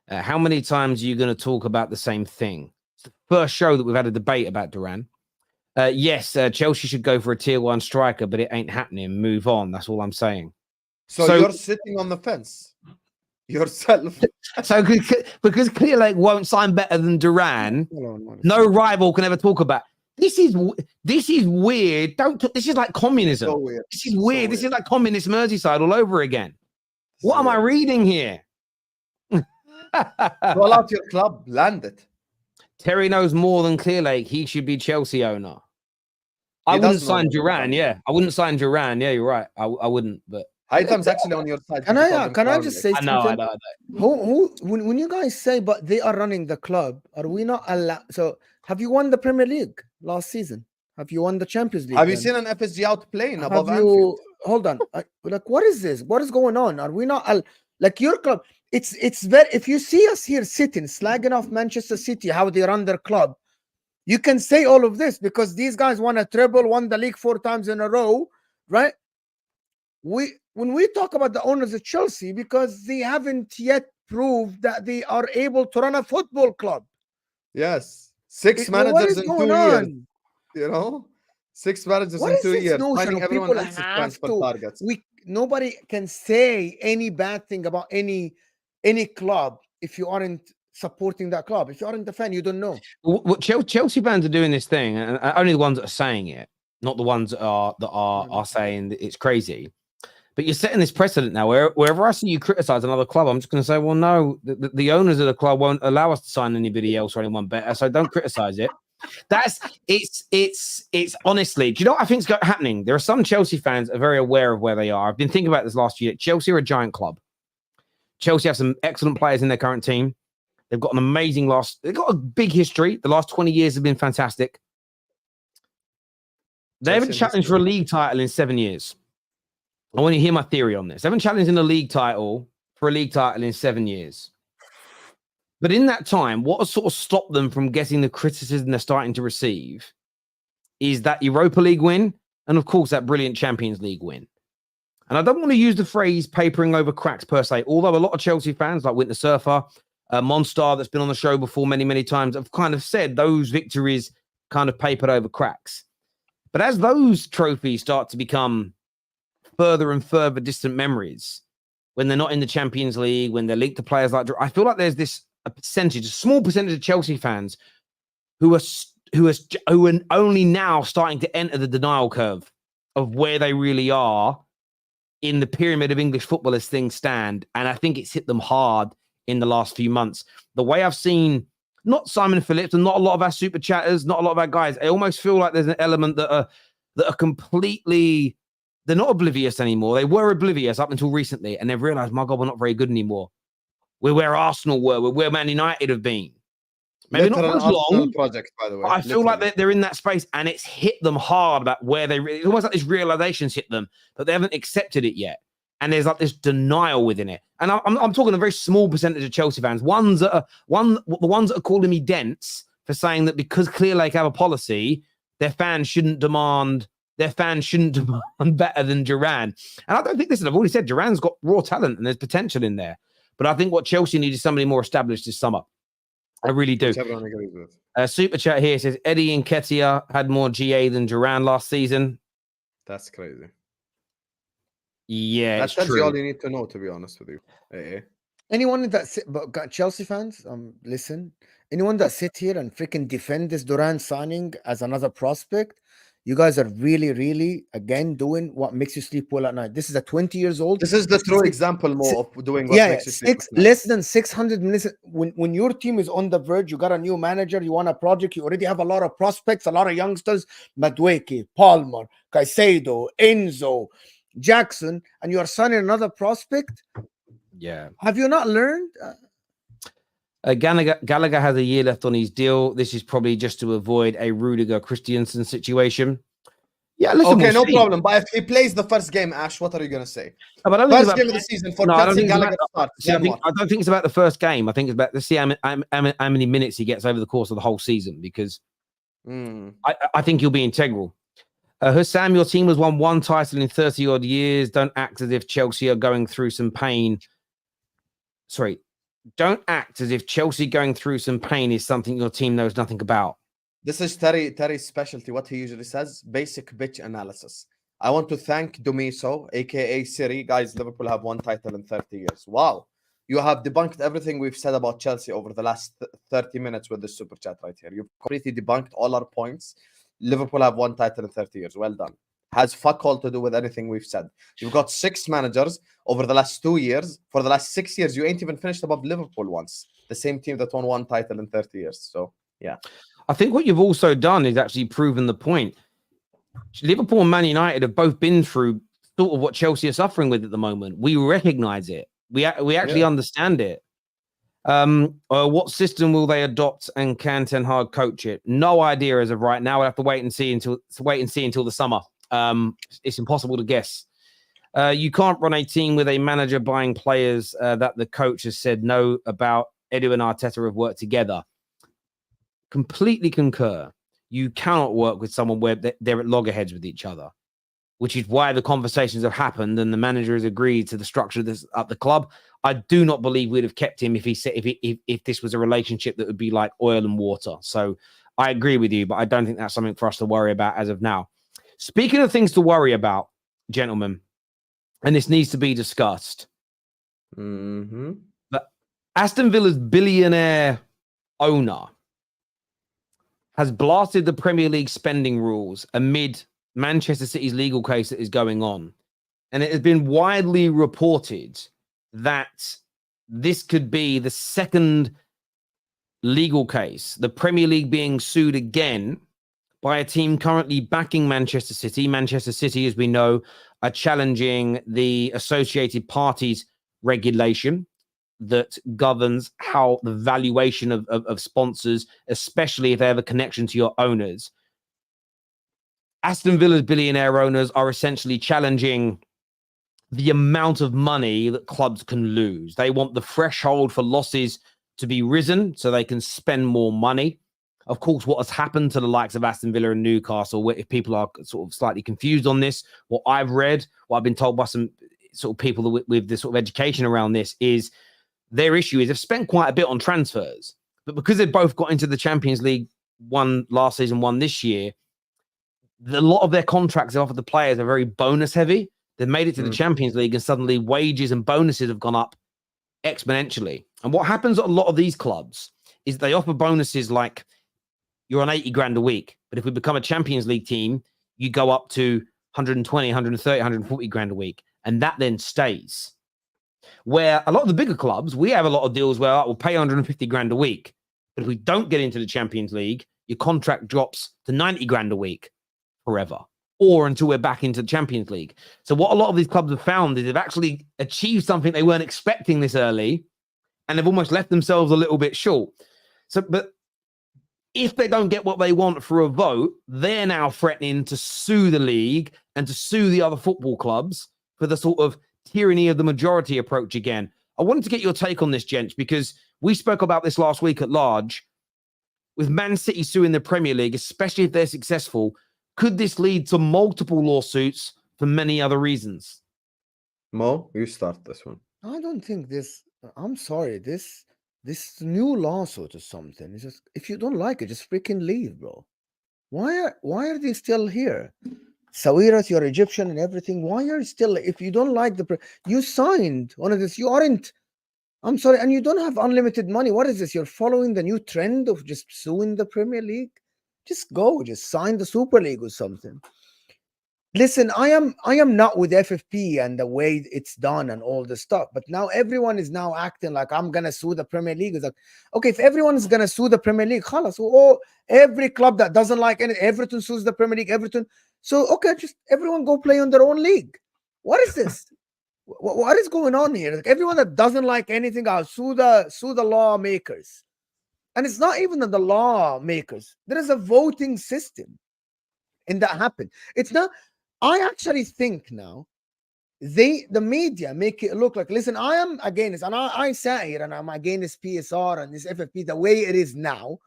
How many times are you going to talk about the same thing? It's the first show that we've had a debate about Duran. Yes, Chelsea should go for a tier 1 striker, but it ain't happening. Move on. That's all I'm saying. So you're sitting on the fence yourself. So because Clear Lake won't sign better than Duran, no rival can ever talk about. This is weird. This is like communism. So weird. This is weird. This is like communist Merseyside all over again. What am I reading here? Roll out your club. Land it. Terry knows more than Clear Lake. He should be Chelsea owner. I wouldn't sign Duran. Yeah, I wouldn't sign Duran. Yeah, you're right. I wouldn't. But Hitam's actually on your side. Can I just say something? I know. When you guys say, but they are running the club, are we not allowed? So have you won the Premier League last season? Have you won the Champions League? Have you seen an FSG out playing above Anfield? Hold on. Like, what is this? What is going on? Are we not like your club? It's very. If you see us here sitting, slagging off Manchester City, how they run their club, you can say all of this because these guys won a treble, won the league 4 times in a row, right? When we talk about the owners of Chelsea, because they haven't yet proved that they are able to run a football club. Yes, 6 managers in 2 years. You know, 6 managers in 2 years. Finding everyone else's transfer targets. Nobody can say any bad thing about any club if you aren't supporting that club. If you aren't a fan, you don't know. What Chelsea fans are doing this thing, and only the ones that are saying it, not the ones that are saying that it's crazy. But you're setting this precedent now. Wherever I see you criticize another club, I'm just going to say, well, no, the owners of the club won't allow us to sign anybody else or anyone better. So don't criticize it. It's honestly, do you know what I think is happening? There are some Chelsea fans that are very aware of where they are. I've been thinking about this last year. Chelsea are a giant club. Chelsea have some excellent players in their current team. They've got an amazing they've got a big history. The last 20 years have been fantastic. They haven't challenged for a league title in 7 years. I want to hear my theory on this. They haven't challenged in a league title for a league title in 7 years. But in that time, what has sort of stopped them from getting the criticism they're starting to receive is that Europa League win and, of course, that brilliant Champions League win. And I don't want to use the phrase papering over cracks per se, although a lot of Chelsea fans like Winter Surfer, Monstar that's been on the show before many, many times have kind of said those victories kind of papered over cracks. But as those trophies start to become further and further distant memories, when they're not in the Champions League, when they're linked to players like, I feel like there's a small percentage of Chelsea fans who who are only now starting to enter the denial curve of where they really are in the pyramid of English football as things stand. And I think it's hit them hard in the last few months. The way I've seen, not Simon Phillips and not a lot of our super chatters, not a lot of our guys, I almost feel like there's an element that are completely, they're not oblivious anymore. They were oblivious up until recently, and they've realized, my God, we're not very good anymore. We're where Arsenal were. We're where Man United have been. Maybe not for as long. Project, by the way. I feel like they're in that space, and it's hit them hard about where it's almost like this realization's hit them, but they haven't accepted it yet. And there's like this denial within it. And I'm talking a very small percentage of Chelsea fans. The ones that are calling me dense for saying that because Clearlake have a policy, their fans shouldn't demand better than Duran. And I don't think I've already said Duran's got raw talent and there's potential in there. But I think what Chelsea need is somebody more established this summer. I really do. Super chat here says Eddie Nketiah had more GA than Duran last season. That's crazy. Yeah, that's true. All you need to know, to be honest with you. Anyone that Chelsea fans, listen. Anyone that sit here and freaking defend this Duran signing as another prospect, you guys are really, really, again, doing what makes you sleep well at night. This is a 20 years old. This is the true example more of doing what makes you sleep well. Less than 600 minutes. When your team is on the verge, you got a new manager, you want a project, you already have a lot of prospects, a lot of youngsters, Madueke, Palmer, Caicedo, Enzo, Jackson, and you are signing another prospect. Yeah. Have you not learned? Gallagher has a year left on his deal. This is probably just to avoid a Rudiger Christiansen situation. Yeah, listen, okay, no problem. But if he plays the first game, Ash, what are you going to say? First game of the season for Chelsea, Gallagher starts. I don't think it's about the first game. I think it's about to see how many minutes he gets over the course of the whole season, because I think he'll be integral. Husam, your team has won one title in 30-odd years. Don't act as if Chelsea are going through some pain. Sorry. Don't act as if Chelsea going through some pain is something your team knows nothing about. This is Terry's specialty. What he usually says, basic bitch analysis. I want to thank Dumiso, aka Siri. Guys, Liverpool have one title in 30 years. Wow. You have debunked everything we've said about Chelsea over the last 30 minutes with this super chat right here. You've completely debunked all our points. Liverpool have one title in 30 years. Well done. Has fuck all to do with anything we've said. You've got 6 managers over the last 2 years. For the last 6 years, you ain't even finished above Liverpool once. The same team that won one title in 30 years. So, yeah. I think what you've also done is actually proven the point. Liverpool and Man United have both been through sort of what Chelsea are suffering with at the moment. We recognize it. We actually understand it. What system will they adopt, and can Ten Hag coach it? No idea as of right now. We'll have to wait and see until the summer. It's impossible to guess. You can't run a team with a manager buying players that the coach has said no about. Edu and Arteta have worked together. Completely concur. You cannot work with someone where they're at loggerheads with each other, which is why the conversations have happened and the manager has agreed to the structure of this at the club. I do not believe we'd have kept him if this was a relationship that would be like oil and water. So I agree with you, but I don't think that's something for us to worry about as of now. Speaking of things to worry about, gentlemen, and this needs to be discussed. But Aston Villa's billionaire owner has blasted the Premier League spending rules amid Manchester City's legal case that is going on. And it has been widely reported that this could be the second legal case, the Premier League being sued again by a team currently backing Manchester City. Manchester City, as we know, are challenging the associated parties regulation that governs how the valuation of sponsors, especially if they have a connection to your owners. Aston Villa's billionaire owners are essentially challenging the amount of money that clubs can lose. They want the threshold for losses to be risen so they can spend more money. Of course, what has happened to the likes of Aston Villa and Newcastle, if people are sort of slightly confused on this, what I've read, what I've been told by some sort of people with this sort of education around this, is their issue is they've spent quite a bit on transfers, but because they've both got into the Champions League, one last season, one this year, a lot of their contracts they offered the players are very bonus heavy. They've made it to the Champions League and suddenly wages and bonuses have gone up exponentially. And what happens at a lot of these clubs is they offer bonuses like you're on 80 grand a week. But if we become a Champions League team, you go up to 120, 130, 140 grand a week. And that then stays. Where a lot of the bigger clubs, we have a lot of deals where we'll pay 150 grand a week. But if we don't get into the Champions League, your contract drops to 90 grand a week forever, or until we're back into the Champions League. So what a lot of these clubs have found is they've actually achieved something they weren't expecting this early, and they've almost left themselves a little bit short. So, but if they don't get what they want through a vote, they're now threatening to sue the league and to sue the other football clubs for the sort of tyranny of the majority approach again. I wanted to get your take on this, gents, because we spoke about this last week at large. With Man City suing the Premier League, especially if they're successful, could this lead to multiple lawsuits for many other reasons? Mo, you start this one. I don't think this. I'm sorry. This new lawsuit or something. It's just, if you don't like it, just freaking leave, bro. Why are they still here? Sawirat, you're Egyptian and everything. Why are you still? If you don't like you signed one of this. You aren't. I'm sorry, and you don't have unlimited money. What is this? You're following the new trend of just suing the Premier League? Just go, just sign the Super League or something. Listen, I am not with FFP and the way it's done and all this stuff. But now everyone is now acting like I'm gonna sue the Premier League. It's like, okay, if everyone is gonna sue the Premier League, khalas, every club that doesn't like anything, Everton sues the Premier League, Everton. So okay, just everyone go play on their own league. What is this? What is going on here? Like, everyone that doesn't like anything, I'll sue the lawmakers. And it's not even the lawmakers. There is a voting system, and that happened. It's not. I actually think now the media make it look like, listen, I am against, and I sat here and I'm against PSR and this FFP the way it is now.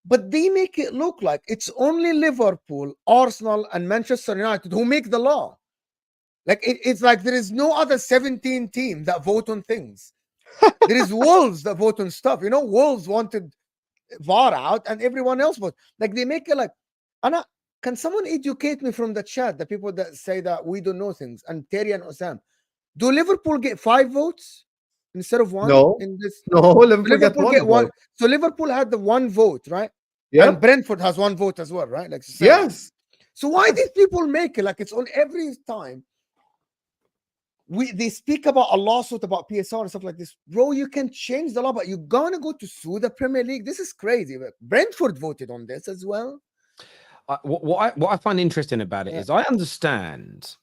But they make it look like it's only Liverpool, Arsenal, and Manchester United who make the law. Like it's like there is no other 17 teams that vote on things. There is Wolves that vote on stuff. You know, Wolves wanted VAR out and everyone else voted. Like they make it like, Anna, can someone educate me from the chat, the people that say that we don't know things, and Terry and Husam, do Liverpool get 5 votes instead of 1? No, in this? No, Liverpool get one. So Liverpool had the 1 vote, right? Yeah. And Brentford has 1 vote as well, right? Like yes. So why these people make it like it's on every time? They speak about a lawsuit about PSR and stuff like this. Bro, you can change the law, but you're gonna go to sue the Premier League. This is crazy. Brentford voted on this as well. What I find interesting about it is I understand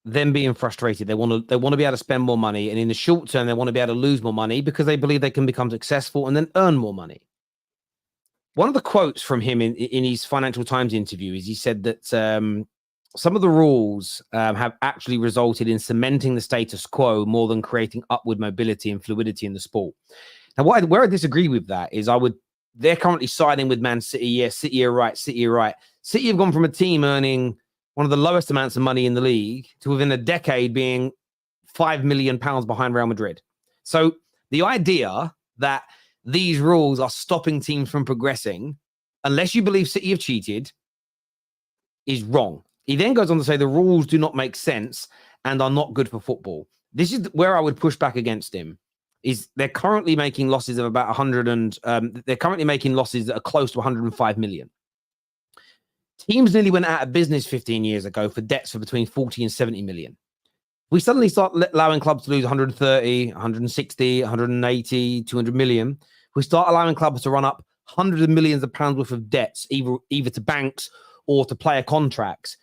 them being frustrated. They want to be able to spend more money, and in the short term, they want to be able to lose more money because they believe they can become successful and then earn more money. One of the quotes from him in his Financial Times interview is he said that some of the rules have actually resulted in cementing the status quo more than creating upward mobility and fluidity in the sport. Now, where I disagree with that is they're currently siding with Man City. Yes, City are right. City are right. City have gone from a team earning one of the lowest amounts of money in the league to within a decade being £5 million behind Real Madrid. So the idea that these rules are stopping teams from progressing, unless you believe City have cheated, is wrong. He then goes on to say the rules do not make sense and are not good for football. This is where I would push back against him. Is they're currently making losses of about 100 and they're currently making losses that are close to 105 million. Teams nearly went out of business 15 years ago for debts for between 40 and 70 million. We suddenly start allowing clubs to lose 130, 160, 180, 200 million. We start allowing clubs to run up hundreds of millions of pounds worth of debts, either to banks or to player contracts.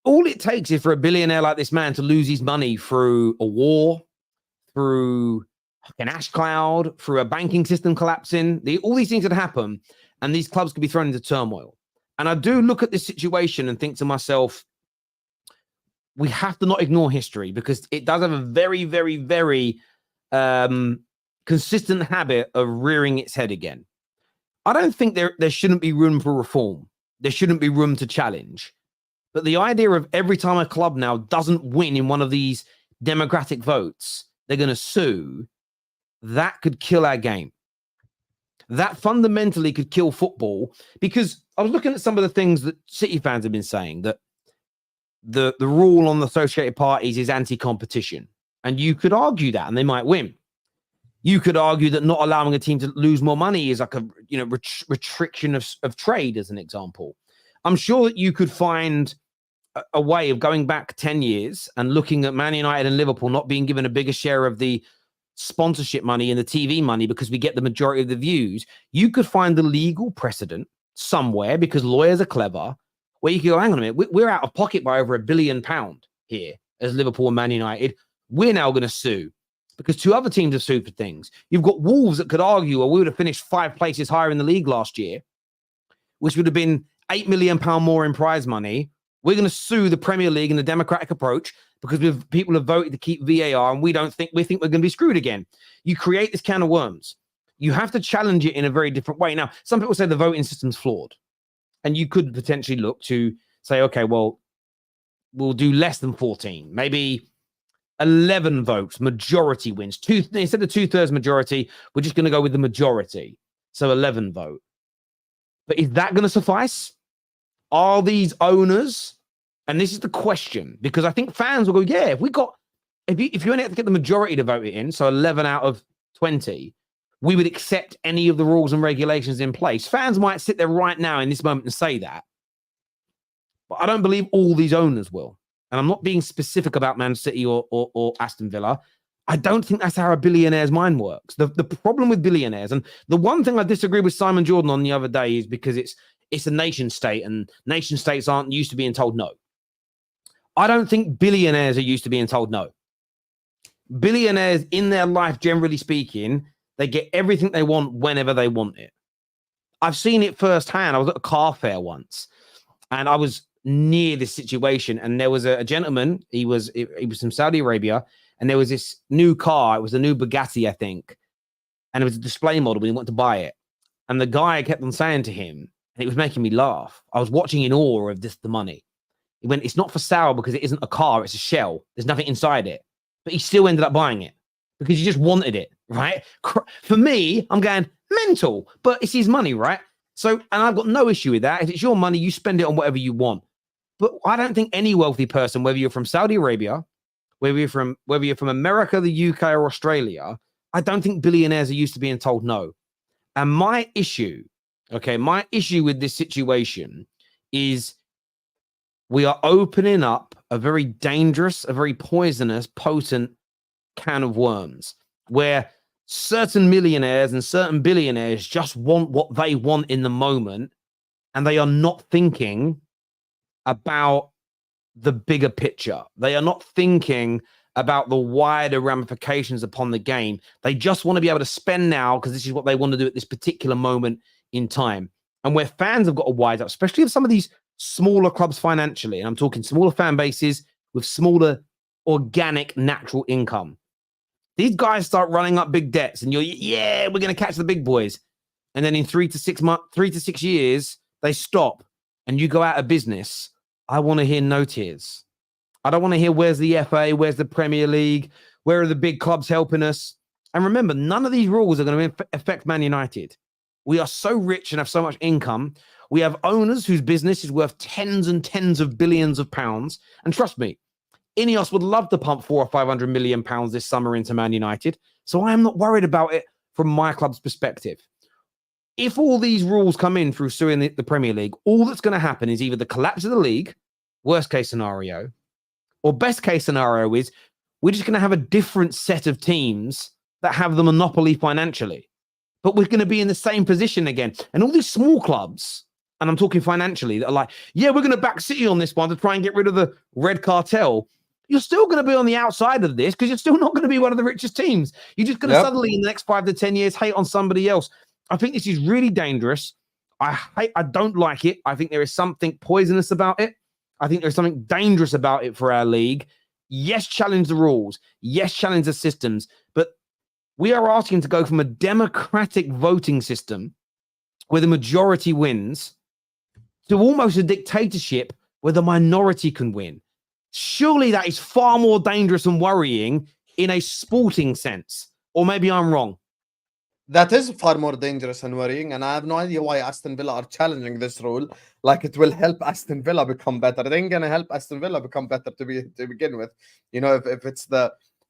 All it takes is for a billionaire like this man to lose his money through a war, through an ash cloud, through a banking system collapsing. All these things would happen, and these clubs could be thrown into turmoil. And I do look at this situation and think to myself, we have to not ignore history because it does have a very, very, very consistent habit of rearing its head again. I don't think there shouldn't be room for reform. There shouldn't be room to challenge. But the idea of every time a club now doesn't win in one of these democratic votes, they're going to sue, that could kill our game. That fundamentally could kill football, because I was looking at some of the things that City fans have been saying, that the rule on the associated parties is anti-competition. And you could argue that, and they might win. You could argue that not allowing a team to lose more money is like a restriction of trade, as an example. I'm sure that you could find a way of going back 10 years and looking at Man United and Liverpool not being given a bigger share of the sponsorship money and the TV money because we get the majority of the views. You could find the legal precedent somewhere, because lawyers are clever, where you can go, hang on a minute, we're out of pocket by over £1 billion here as Liverpool and Man United. We're now going to sue because 2 other teams have sued for things. You've got Wolves that could argue, well, we would have finished 5 places higher in the league last year, which would have been £8 million more in prize money. We're going to sue the Premier League in the democratic approach because people have voted to keep VAR, and we think we're going to be screwed again. You create this can of worms. You have to challenge it in a very different way. Now, some people say the voting system's flawed, and you could potentially look to say, okay, well, we'll do less than 14, maybe 11 votes, majority wins. Instead of 2/3 majority, we're just going to go with the majority. So 11 vote. But is that going to suffice? Are these owners, and this is the question, because I think fans will go, yeah, if you only have to get the majority to vote it in, so 11 out of 20, we would accept any of the rules and regulations in place. Fans might sit there right now in this moment and say that, but I don't believe all these owners will. And I'm not being specific about Man City or Aston Villa. I don't think that's how a billionaire's mind works. The problem with billionaires, and the one thing I disagree with Simon Jordan on the other day, is because it's a nation state, and nation states aren't used to being told no. I don't think billionaires are used to being told no. Billionaires in their life, generally speaking, they get everything they want whenever they want it. I've seen it firsthand. I was at a car fair once, and I was near this situation, and there was a gentleman. He was from Saudi Arabia, and there was this new car. It was a new Bugatti, I think, and it was a display model, but he wanted to buy it. And the guy kept on saying to him, and it was making me laugh, I was watching in awe of the money. He went, it's not for sale because it isn't a car, it's a shell. There's nothing inside it. But he still ended up buying it because he just wanted it, right? For me, I'm going, mental, but it's his money, right? So, and I've got no issue with that. If it's your money, you spend it on whatever you want. But I don't think any wealthy person, whether you're from Saudi Arabia, whether you're from America, the UK, or Australia, I don't think billionaires are used to being told no. And my issue with this situation is we are opening up a very dangerous, a very poisonous, potent can of worms where certain millionaires and certain billionaires just want what they want in the moment, and they are not thinking about the bigger picture. They are not thinking about the wider ramifications upon the game. They just want to be able to spend now because this is what they want to do at this particular moment in time. And where fans have got to wise up, especially of some of these smaller clubs financially, and I'm talking smaller fan bases with smaller organic natural income. These guys start running up big debts, and we're going to catch the big boys. And then in 3 to 6 years, they stop and you go out of business. I want to hear no tears. I don't want to hear where's the FA, where's the Premier League, where are the big clubs helping us? And remember, none of these rules are going to affect Man United. We are so rich and have so much income. We have owners whose business is worth tens and tens of billions of pounds. And trust me, Ineos would love to pump 400 or 500 million pounds this summer into Man United. So I am not worried about it from my club's perspective. If all these rules come in through suing the Premier League, all that's going to happen is either the collapse of the league, worst case scenario, or best case scenario is we're just going to have a different set of teams that have the monopoly financially. But we're going to be in the same position again. And all these small clubs, and I'm talking financially, that are like, yeah, we're going to back City on this one to try and get rid of the red cartel. You're still going to be on the outside of this because you're still not going to be one of the richest teams. You're just going to suddenly in the next 5 to 10 years hate on somebody else. I think this is really dangerous. I don't like it. I think there is something poisonous about it. I think there's something dangerous about it for our league. Yes, challenge the rules. Yes, challenge the systems. But we are asking to go from a democratic voting system where the majority wins to almost a dictatorship where the minority can win. Surely that is far more dangerous and worrying in a sporting sense. Or maybe I'm wrong. That is far more dangerous and worrying, and I have no idea why Aston Villa are challenging this rule. Like it will help Aston Villa become better. It ain't gonna help Aston Villa become better to begin with. You know, if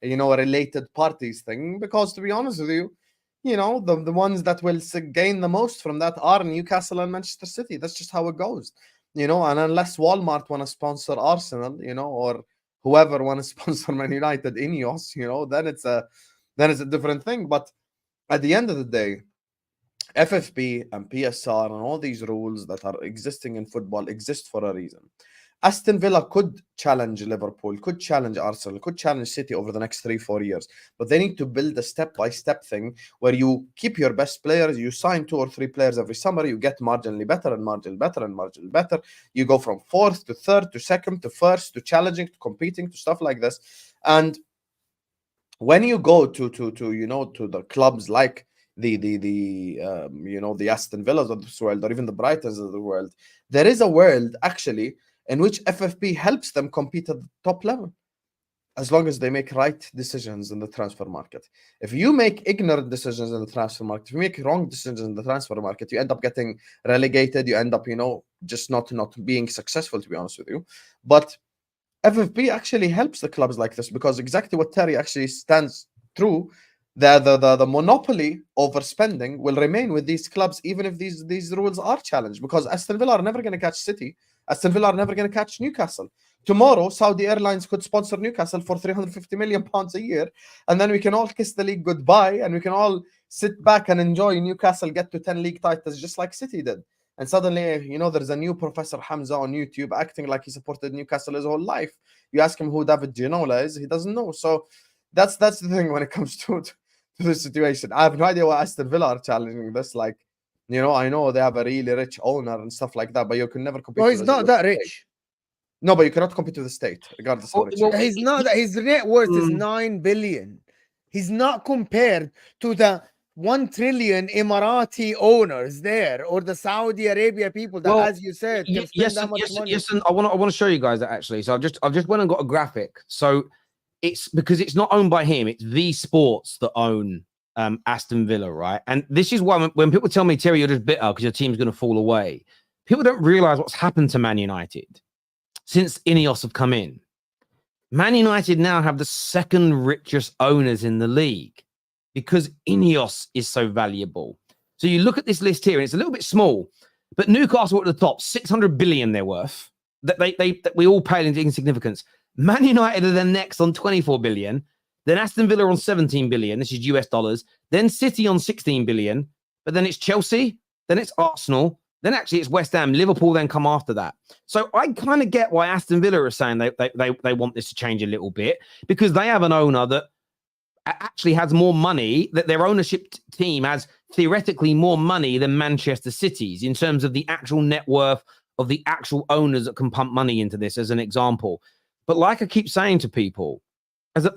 related parties thing, because to be honest with you, the ones that will gain the most from that are Newcastle and Manchester City. That's just how it goes, and unless Walmart want to sponsor Arsenal, or whoever want to sponsor Man United, Ineos, then it's a different thing. But at the end of the day, FFP and PSR and all these rules that are existing in football exist for a reason. Aston Villa could challenge Liverpool, could challenge Arsenal, could challenge City over the next 3-4 years. But they need to build a step-by-step thing where you keep your best players, you sign 2 or 3 players every summer, you get marginally better and marginally better and marginally better. You go from 4th to 3rd to 2nd to 1st to challenging to competing to stuff like this. And when you go to the clubs like the Aston Villas of this world, or even the Brightons of the world, there is a world actually in which FFP helps them compete at the top level, as long as they make right decisions in the transfer market. If you make ignorant decisions in the transfer market, if you make wrong decisions in the transfer market, you end up getting relegated. You end up, just not being successful, to be honest with you. But FFP actually helps the clubs like this, because exactly what Terry actually stands true, the monopoly over spending will remain with these clubs, even if these rules are challenged, because Aston Villa are never going to catch City. Aston Villa are never going to catch Newcastle. Tomorrow, Saudi Airlines could sponsor Newcastle for £350 million a year, and then we can all kiss the league goodbye, and we can all sit back and enjoy Newcastle get to 10 league titles just like City did. And suddenly, there's a new Professor Hamza on YouTube acting like he supported Newcastle his whole life. You ask him who David Ginola is, he doesn't know. So that's the thing when it comes to the situation. I have no idea why Aston Villa are challenging this. Like, I know they have a really rich owner and stuff like that, but you can never compete. Well, he's not that rich. No, but you cannot compete with the state, regardless of rich. He's not. His net worth is 9 billion. He's not compared to the 1 trillion Emirati owners there, or the Saudi Arabia people that, as you said, can spend that much money. Yes, and I want to show you guys that actually. So I've just went and got a graphic. So it's because it's not owned by him; it's V Sports that own Aston Villa, right? And this is why when people tell me, Terry, you're just bitter because your team's going to fall away, people don't realize what's happened to Man United since Ineos have come in. Man United now have the 2nd richest owners in the league because Ineos is so valuable. So you look at this list here, and it's a little bit small, but Newcastle at the top, 600 billion they're worth. That we all pale into insignificance. Man United are then next on 24 billion. Then Aston Villa on 17 billion. This is US dollars. Then City on 16 billion. But then it's Chelsea. Then it's Arsenal. Then actually it's West Ham. Liverpool then come after that. So I kind of get why Aston Villa are saying they want this to change a little bit, because they have an owner that actually has more money, that their ownership team has theoretically more money than Manchester City's in terms of the actual net worth of the actual owners that can pump money into this, as an example. But like I keep saying to people,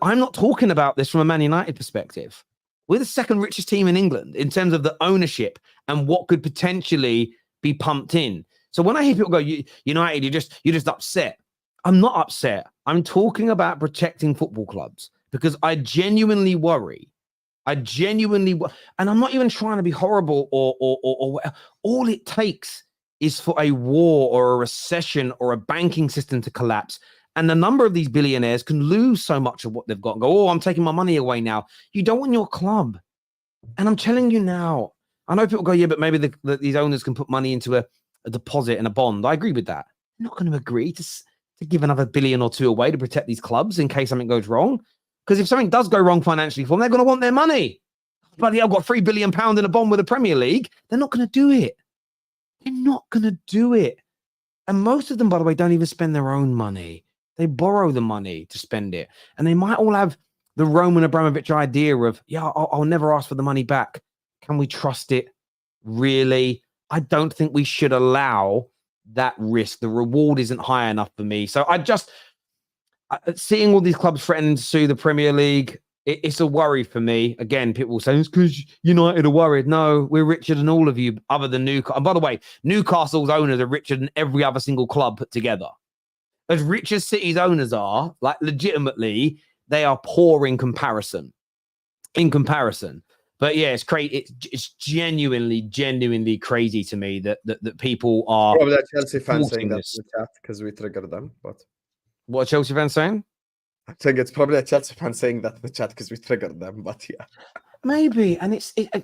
I'm not talking about this from a Man United perspective. We're the 2nd richest team in England in terms of the ownership and what could potentially be pumped in. So when I hear people go, United, you're just upset. I'm not upset. I'm talking about protecting football clubs, because I genuinely worry. And I'm not even trying to be horrible or all it takes is for a war or a recession or a banking system to collapse. And the number of these billionaires can lose so much of what they've got and go, I'm taking my money away now. You don't want your club. And I'm telling you now, I know people go, yeah, but maybe these owners can put money into a deposit and a bond. I agree with that. I'm not going to agree to give another $1 billion or $2 billion away to protect these clubs in case something goes wrong. Because if something does go wrong financially for them, they're going to want their money. Bloody hell, I've got £3 billion in a bond with the Premier League. They're not going to do it. They're not going to do it. And most of them, by the way, don't even spend their own money. They borrow the money to spend it. And they might all have the Roman Abramovich idea of, I'll never ask for the money back. Can we trust it? Really? I don't think we should allow that risk. The reward isn't high enough for me. So seeing all these clubs threatening to sue the Premier League, it's a worry for me. Again, people say it's because United are worried. No, we're richer than all of you other than Newcastle. And by the way, Newcastle's owners are richer than every other single club put together. As rich as City's owners are, like legitimately, they are poor in comparison. But yeah, it's crazy. It's genuinely crazy to me that people are probably a Chelsea fan saying that in the chat because we triggered them. But what are Chelsea fans saying? I think it's probably a Chelsea fan saying that in the chat because we triggered them, but yeah. Maybe, and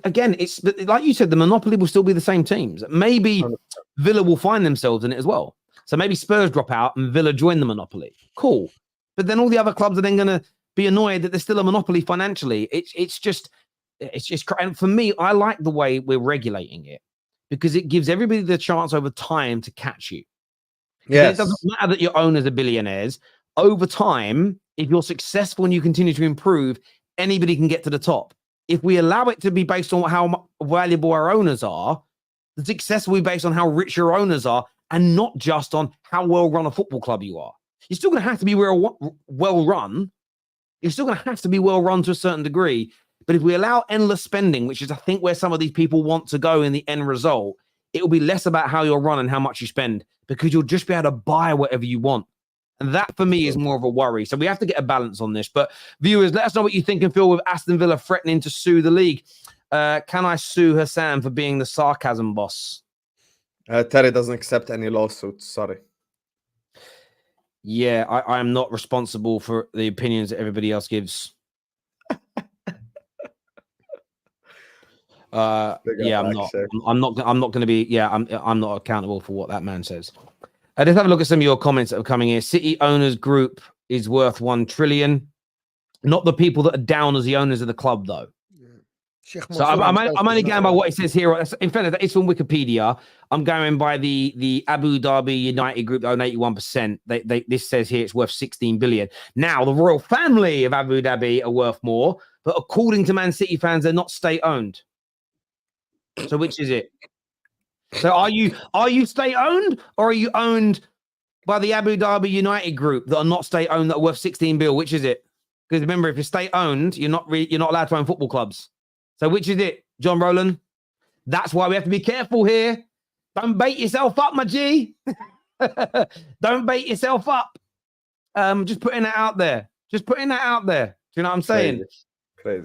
again, it's like you said, the monopoly will still be the same teams. Maybe Villa will find themselves in it as well. So maybe Spurs drop out and Villa join the monopoly. Cool, but then all the other clubs are then going to be annoyed that there's still a monopoly financially. It's just, and for me, I like the way we're regulating it because it gives everybody the chance over time to catch you. Yes, it doesn't matter that your owners are billionaires. Over time, if you're successful and you continue to improve, anybody can get to the top. If we allow it to be based on how valuable our owners are, the success will be based on how rich your owners are and not just on how well run a football club you are. You're still going to have to be well run. You're still going to have to be well run to a certain degree. But if we allow endless spending, which is, I think, where some of these people want to go in the end result, it will be less about how you're run and how much you spend because you'll just be able to buy whatever you want. And that, for me, is more of a worry. So we have to get a balance on this. But viewers, let us know what you think and feel with Aston Villa threatening to sue the league. Can I sue Husam for being the sarcasm boss? Terry doesn't accept any lawsuits. Sorry. Yeah, I am not responsible for the opinions that everybody else gives. Yeah, I'm not. I'm not going to be. Yeah, I'm not accountable for what that man says. Let's have a look at some of your comments that are coming here. City owners group is worth 1 trillion. Not the people that are down as the owners of the club, though. So I'm only going by what it says here. In fact, it's from Wikipedia. I'm going by the Abu Dhabi United group that own 81%. This says here it's worth 16 billion. Now, the royal family of Abu Dhabi are worth more, but according to Man City fans, they're not state-owned. So which is it? So are you state-owned or are you owned by the Abu Dhabi United group that are not state-owned that are worth 16 bill? Which is it? Because remember, if you're state-owned, you're not allowed to own football clubs. So which is it, John Rowland? That's why we have to be careful here. Don't bait yourself up, my G. Don't bait yourself up. Just putting that out there. Just putting that out there. Do you know what I'm saying? Crazy.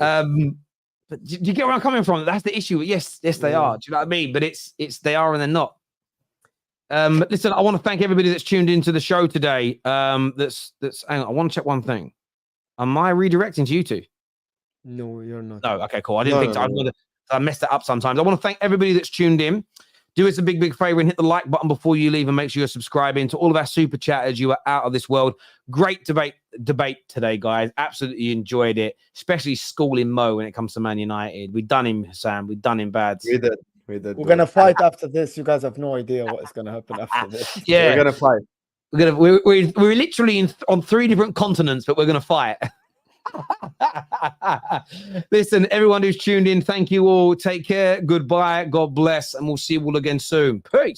But do you get where I'm coming from? That's the issue. Yes, they are. Do you know what I mean? But it's they are and they're not. Listen, I want to thank everybody that's tuned into the show today. That's hang on, I want to check one thing. Am I redirecting to you two? No, you're not. No, okay, cool. I didn't think so. I messed it up sometimes. I want to thank everybody that's tuned in. Do us a big favor and hit the like button before you leave and make sure you're subscribing. To all of our super chatters, you are out of this world. Great debate today, guys. Absolutely enjoyed it, especially schooling Mo when it comes to Man United. We've done him, Sam. We've done him bad. We did. We're going to fight after this. You guys have no idea what is going to happen after this. Yeah. We're going to fight. We're literally on 3 different continents, but we're going to fight. Listen, everyone who's tuned in, thank you all. Take care. Goodbye. God bless. And we'll see you all again soon. Peace.